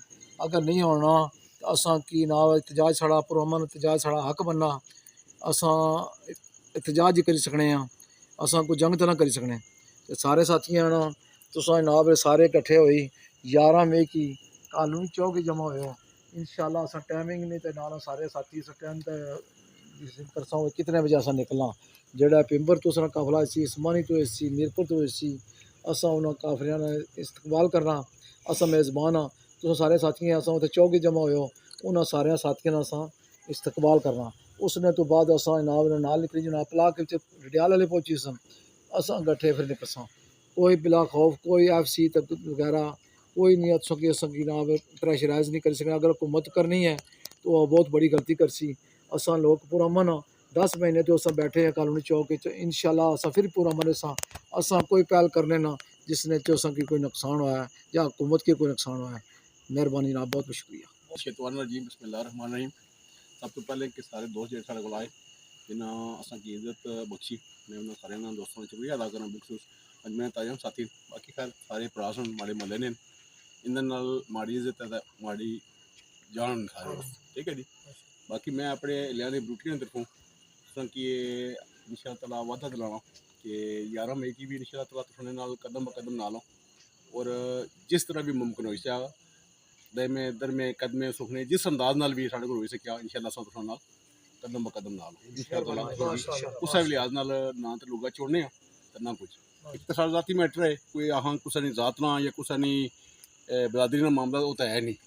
अगर नहीं होना तो असा की ना एहतजाज साढ़ा पुरअमन एहतजाज साढ़ा हक बनना असा एहतजाज ही करी सकने असा कोई जंग तो ना करी सकने तो सारे साथियों ना तुसा जनाब सारे इकट्ठे हुई 11 मई की कानूनी चौक जमा हो इंशाल्लाह असा टाइमिंग नहीं तो ना सारे साथी इस टाइम करसा कितने बजे असा निकलना जोड़ा पिंबर तो उसका काफिला इसी इसमानी तो इसी मीरपुर तो इसी असा उन्होंने काफिलिया ने इस्तकबाल करना असा मेज़बान हाँ तुम सारे साथियों असा उत्थे चौक जमा हो उन्होंने सारे साथियों ने असा इस्तकबाल करना उसने तो बाद असा जनाब नाल निकली जनाब पलाक रडियाल वाले पहुंची सन असा गट्ठे फिर निकलसा कोई बिला खौफ कोई FC तक वगैरह कोई नहीं अच्छों की जनाब प्रेशराइज नहीं कर सकना अगर हुकूमत करनी है तो वह बहुत बड़ी गलती करसी असा लोग पुरअमन 10 महीने तो असा बैठे हैं कानूनी चौक इंशाल्लाह असा फिर पुरअमन असा कोई पहल करने ना जिसने तो असा की कोई नुकसान हुआ है या हुकूमत के कोई नुकसान हुआ है मेहरबानी जनाब बहुत बहुत शुक्रिया। शैतानिर्रजीम बिस्मिल्लाहिर्रहमानिर्रहीम। सब तो पहले कि सारे दोस्त जो साढ़े को आए जिन्हें असा की इज्जत बख्शी मैं उन्होंने सारे दोस्तों का शुक्रिया अदा करना बखसूस अज मैं ताजा साथी बाकी खैर सारे भरा सन माड़े महल्ले ने इन्हें माड़ी इज्जत है माड़ी जान सारे ठीक है जी। बाकी मैं अपने लिया ब्रूटियों की तरफों कि इंशाअल्लाह ताला वादा दिलाना कि 11 मई की भी इंशाअल्लाह ताला तुमने नाल कदम ब कदम नालों और जिस तरह भी मुमकिन हो सका दमे दरमे कदमे सुखने जिस अंदाज नाल भी साढ़े को हो सकिया इंशाअल्लाह असां तुहां नाल कदम ब कदम नाल इंशाअल्लाह कुसै भी लिहाज नाल ना तो लोग छोड़ने तो ना कुछ एक तो सारा जाती मैटर है कोई अहां कुसै नी जात ना या कुसै नी बरादरी ना मामला वो तो है नहीं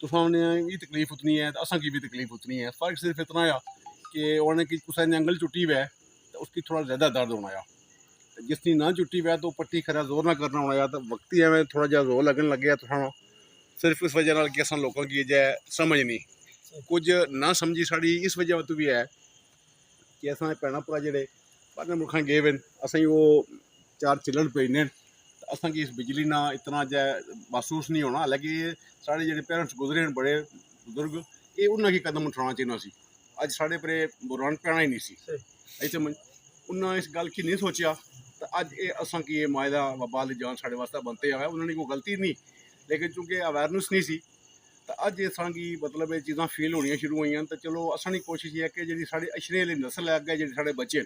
तुसाने भी तकलीफ उतनी है तो असां की भी तकलीफ उतनी है फ़र्क सिर्फ इतना है कि उन्हें कि कुसै ने अंगल चुटी हुआ है तो उसकी थोड़ा ज़्यादा दर्द होना है जिसकी ना चुटी हुआ है तो पट्टी खरा जोर ना करना होना तो वक्त ही एवं थोड़ा जहा जोर लगन लगे तो सिर्फ इस वजह कि अस लोगों की जाए समझ नहीं कुछ ना समझी साड़ी इस वजह तो भी है कि अस भैन भरा जोड़े बाहर मुल्खां गए हुए असें वो 4 चिल्लड़ भेजने असें कि इस बिजली ना इतना जै महसूस नहीं होना हालांकि साढ़े जेह्ड़े पेरेंट्स गुजरे न बड़े बुजुर्ग एह् उन्ना गी कदम उठाना चाहिदा सी अज्ज साढ़े पर बुरान पैना ही नहीं सी आई समझ उन्ना इस गल गी नहीं सोचेआ तो अज्ज एह् असां कि एह् माए दा वबाल दी जान साढ़े वास्ते बनते आया उन्होंने कोई गलती नहीं लेकिन चूंकि अवेयरनेस नहीं सी तो अज्ज असांगी मतलब एह् चीज़ां फील होनियां शुरू होइयां तो चलो असां कोशिश ये है कि जेह्ड़ी साढ़ी अछने आह्ली नस्ल है अग्गें जेह्ड़े साढ़े बच्चे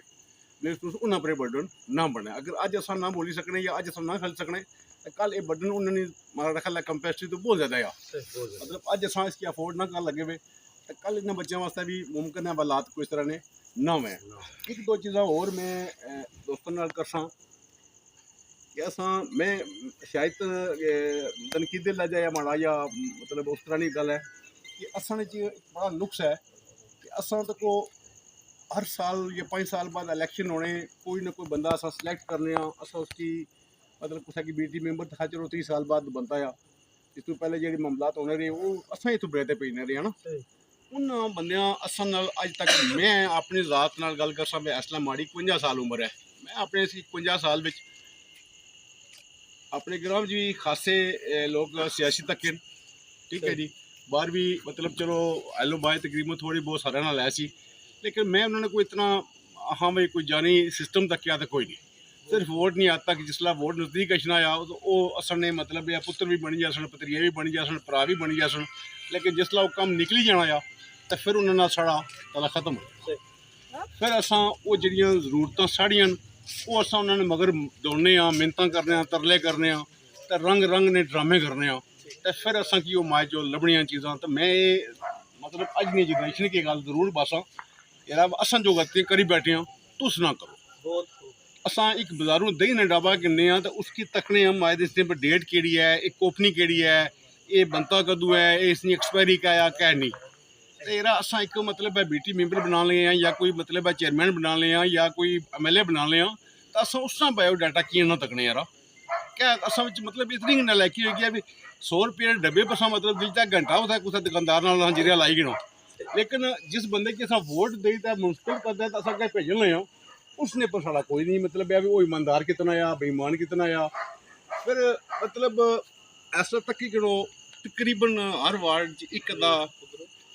न तुस उन्ना पर बर्डन ना बने अगर अज्ज असां ना बोली सकने या अज्ज असां ना खेल सकने तो कल एह् बर्डन उन्होंने मारा ख्याल है कंपेसिटी तो बहुत ज़्यादा आ मतलब अज्ज असां इसकी अफोर्ड ना कर लगे हुए तो कल इन्हें बच्चों वास्ते भी मुमकिन है हालात कोई इस तरह ने ना होए एक दो चीज़ां होर मैं दोस्तों नाल करसां कि असां मैं शायद तनकीदे लजा या माड़ा या मतलब उस तरह की गल है कि असां च बड़ा नुक्स है कि असां तो को हर साल या 5 साल बाद इलेक्शन होने कोई ना कोई बंदा असां सिलेक्ट करने असां उसकी मतलब कुछ की बीटी मेंबर दिखा चलो 30 साल बाद बनता है इस तो पहले जेह्ड़े मामलात होने रहे वो असां इत्थों ब्रेते पेजने रहे है ना उन बंदियां असां नाल अज तक मैं अपनी जात नाल गल करसां मैं इसलै माड़ी 51 साल उम्र है मैं अपने 51 साल विच अपने ग्राम जी खासे लोग सियासी तक न ठीक है जी बाहर भी मतलब चलो एलो बाय तकरीबन थोड़ी बहुत सारे नाल ऐसी लेकिन मैं उन्होंने कोई इतना हाँ भाई कोई जानी सिस्टम तक किया तो कोई नहीं सिर्फ वोट नहीं आता कि जिसला वोट नज़दीक अचना आया तो वह असन ने मतलब या पुत्र भी बनी जासन पत्रिया भी बनी जासन भरा भी बनी जासन लेकिन जिसला वो कम निकली जाना आ तो फिर उन्होंने साढ़ा तला खत्म फिर असां वो जड़ियां जरूरतां साढ़ियां वो असां उन्होंने मगर दौड़ने मिन्नतां करने तरले करने तो रंग रंग ने ड्रामे करने तो फिर असां की वो माए जो लभनियां चीज़ां तो मैं मतलब अज दी जनरेशन की गल जरूर बासां यार असां जो गलतियां करी बैठे हैं तुस ना करो असां एक बाजारों दही ने डाबा किन्ने तो उसकी तकने माए दे इसने पर डेट केड़ी है एक कोपनी केड़ी है ये बनता कदू है ये इसकी एक्सपायरी क्या है क्या नहीं तो यरा असां एक मतलब है बीटी मैंबर बना ले या कोई मतलब है चेयरमैन बना ले या कोई MLA बना ले तो असां उस बायोडाटा कि'यां ना तकने यार क्या असां मतलब इतनी नलायकी होई भी 100 रुपये डब्बे पर मतलब दिलचा घंटा उत्थै कुसै दुकानदार नाल जरिया लाई गिनो लेकिन जिस बंदे की असां वोट देई ते मुनसिपल करदा तो असां क्या भेजन लगे उसने पर साढ़ा कोई नहीं मतलब है वो ईमानदार कितना आ बेईमान कितना आ फिर मतलब ऐसा तक कि गिनो तकरीबन हर वार्ड च एक अद्धा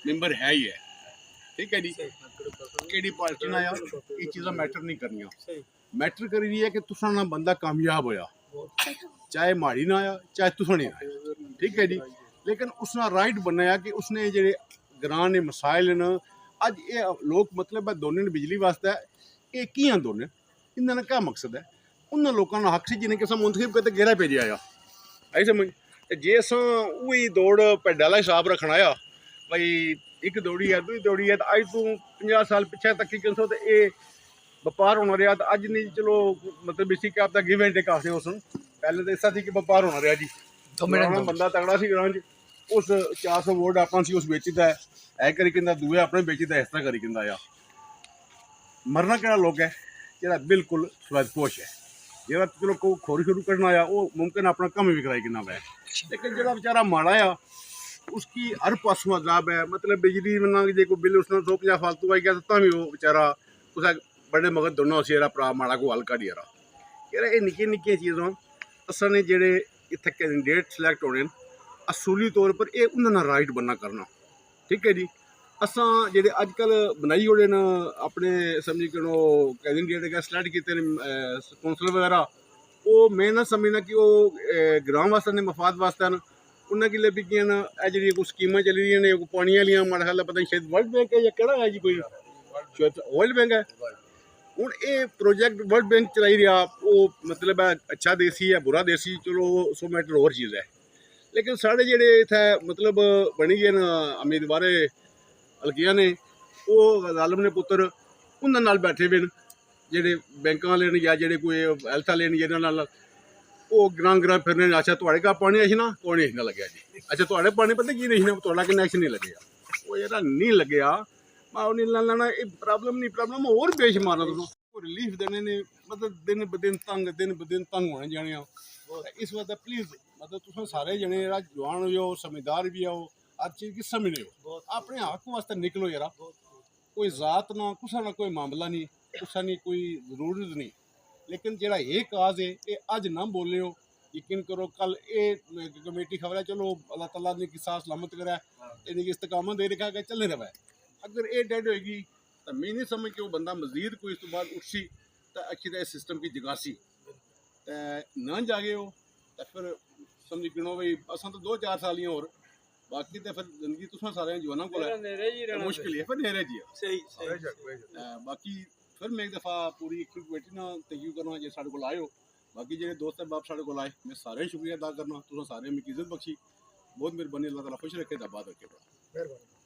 मैंबर है ही है ठीक है जी केड़ी पार्टी ना आया ये चीज़ां मैटर नहीं करनियां मैटर करी रही है कि तुसा ना बंदा कामयाब होया चाहे माड़ी ना आया चाहे तुसा नहीं आया ठीक है जी लेकिन उसना राइट बनाया कि उसने जेह्ड़े ग्रां ने मसाइल न अज ये लोग मतलब है दोनों ने बिजली वास्ते ये कि'यां दोने इंदा ना क्या मकसद है उन्होंने लोगों का हक से जिन्हें कि मुंतखब करते घेरा भेजा आया आई समझ जे असां उही दौड़ भेड्डा आह्ला हिसाब रखना आ भाई एक दौड़ी है दुई दौड़ी है तो अज तू 50 साल पिछे तक ही तो ये बपार होना रहा तो अज नहीं चलो मतलब इसी क्या आपका गिव एंड टेक आखदे उस पहले तो ऐसा थी कि बपार होना रहा जी बंदा तगड़ा सी ग्रां च उस 400 वोट अपना सी उस बेचीदा है करी किंदा दूए अपने बेचीदा इस तरह करी किंदा आ मरना केड़ा लोग है जेह्ड़ा बिल्कुल स्वैदपोश है जेह्ड़ा चलो को खोरी शुरू करना आया वो मुमकिन अपना कम भी कराई किन्ना वै लेकिन जेह्ड़ा बेचारा माड़ा आ उसकी हर पासों अजाब है मतलब बिजली मना जे कोई बिल उसने 150 फालतू आई गया तो भी वो बेचारा कुसै बड़े मगद दोनों उसी यार भरा माड़ा को हल करी यार ये निक्की निक्की चीज़ां असां ने जेह्ड़े इत्थै कैंडिडेट सिलेक्ट होने असूली तौर पर ये उन्होंने राइट बनना करना ठीक है जी असां जेह्ड़े अजकल बनाई ओड़े न अपने समझी करो कैंडिडेट गै सिलेक्ट कीते न कौंसल वगैरह वो मैं ना समझना कि वो ग्रां वास्ते ने मफाद वास्ते न उन्हें गिले बिकियां न जी कोई स्कीमां चली दियां ने पानी आह्लियां माड़ा ख्याल पता नहीं शायद वर्ल्ड बैंक है या केड़ा है जी कोई शायद वर्ल्ड बैंक है हूँ ये प्रोजेक्ट वर्ल्ड बैंक चलाई रहा वो मतलब है अच्छा देसी है बुरा देसी चलो सो मैटर होर चीज़ है लेकिन साढ़े जेह्ड़े इत्थै मतलब बनी गे न उम्मीदवार हल्कियां ने वो जालम ने पुत्तर उं'दे नाल बैठे हुए न जेह्ड़े बैंकां आह्ले न या जेह्ड़े कोई हैल्थ आह्ले न जिन्हां नाल वो ग्रां ग्रां फिरने अच्छा थोड़े का पानी अछना कोई नहीं अछना लग्गेआ जी अच्छा थोड़े पानी पता की नहीं थोड़ा कनैक्शन नहीं लग्गेआ वो जेह्ड़ा नहीं लग्गेआ मैं उन्हें लैना एह् प्रॉब्लम नहीं प्रॉब्लम होर बेशुमार तुस रिलीफ देने ने मतलब दिन ब दिन तंग होने जाने इस वास्ते प्लीज़ मतलब तुसें सारे जने जेह्ड़ा जवान हो समझदार भी हो हर चीज़ गी समझने हो अपने हक वास्ते निकलो यार कोई जात ना कुसै ना कोई मामला नहीं तुसा नहीं कोई जरूरत नहीं, लेकिन जेड़ा ये काज है ये अज ना बोलियो, यकीन करो कल ये कमेटी खबर है, चलो अल्लाह ताला ने किसा सलामत करा इनकी इस्तकामत दे रखा है चलने रहा है। अगर ये डेड होएगी तो मैं नहीं समझ कि वो बंदा मजीद कोई इस तो बाद उठसी तो अच्छी तरह सिस्टम की जगासी तो ना जागे हो तो फिर समझ गिनो भाई असा तो 2-4 साल ही और बाकी तो फिर जिंदगी तुसा सारे जवानों को मुश्किल है, फिर नेरे जी बाकी फिर मैं एक दफ़ा पूरी कमेटी ना थैंक यू करना जे साढ़े को आए हो। बाकी जो दोस्त बाप साढ़े को आए मैं सारे शुक्रिया अदा करना, तुसा सारे मिगी इज्जत बख्शी, बहुत मेहरबानी, अल्लाह ताला खुश रखे, आबाद रखे। मेहरबानी।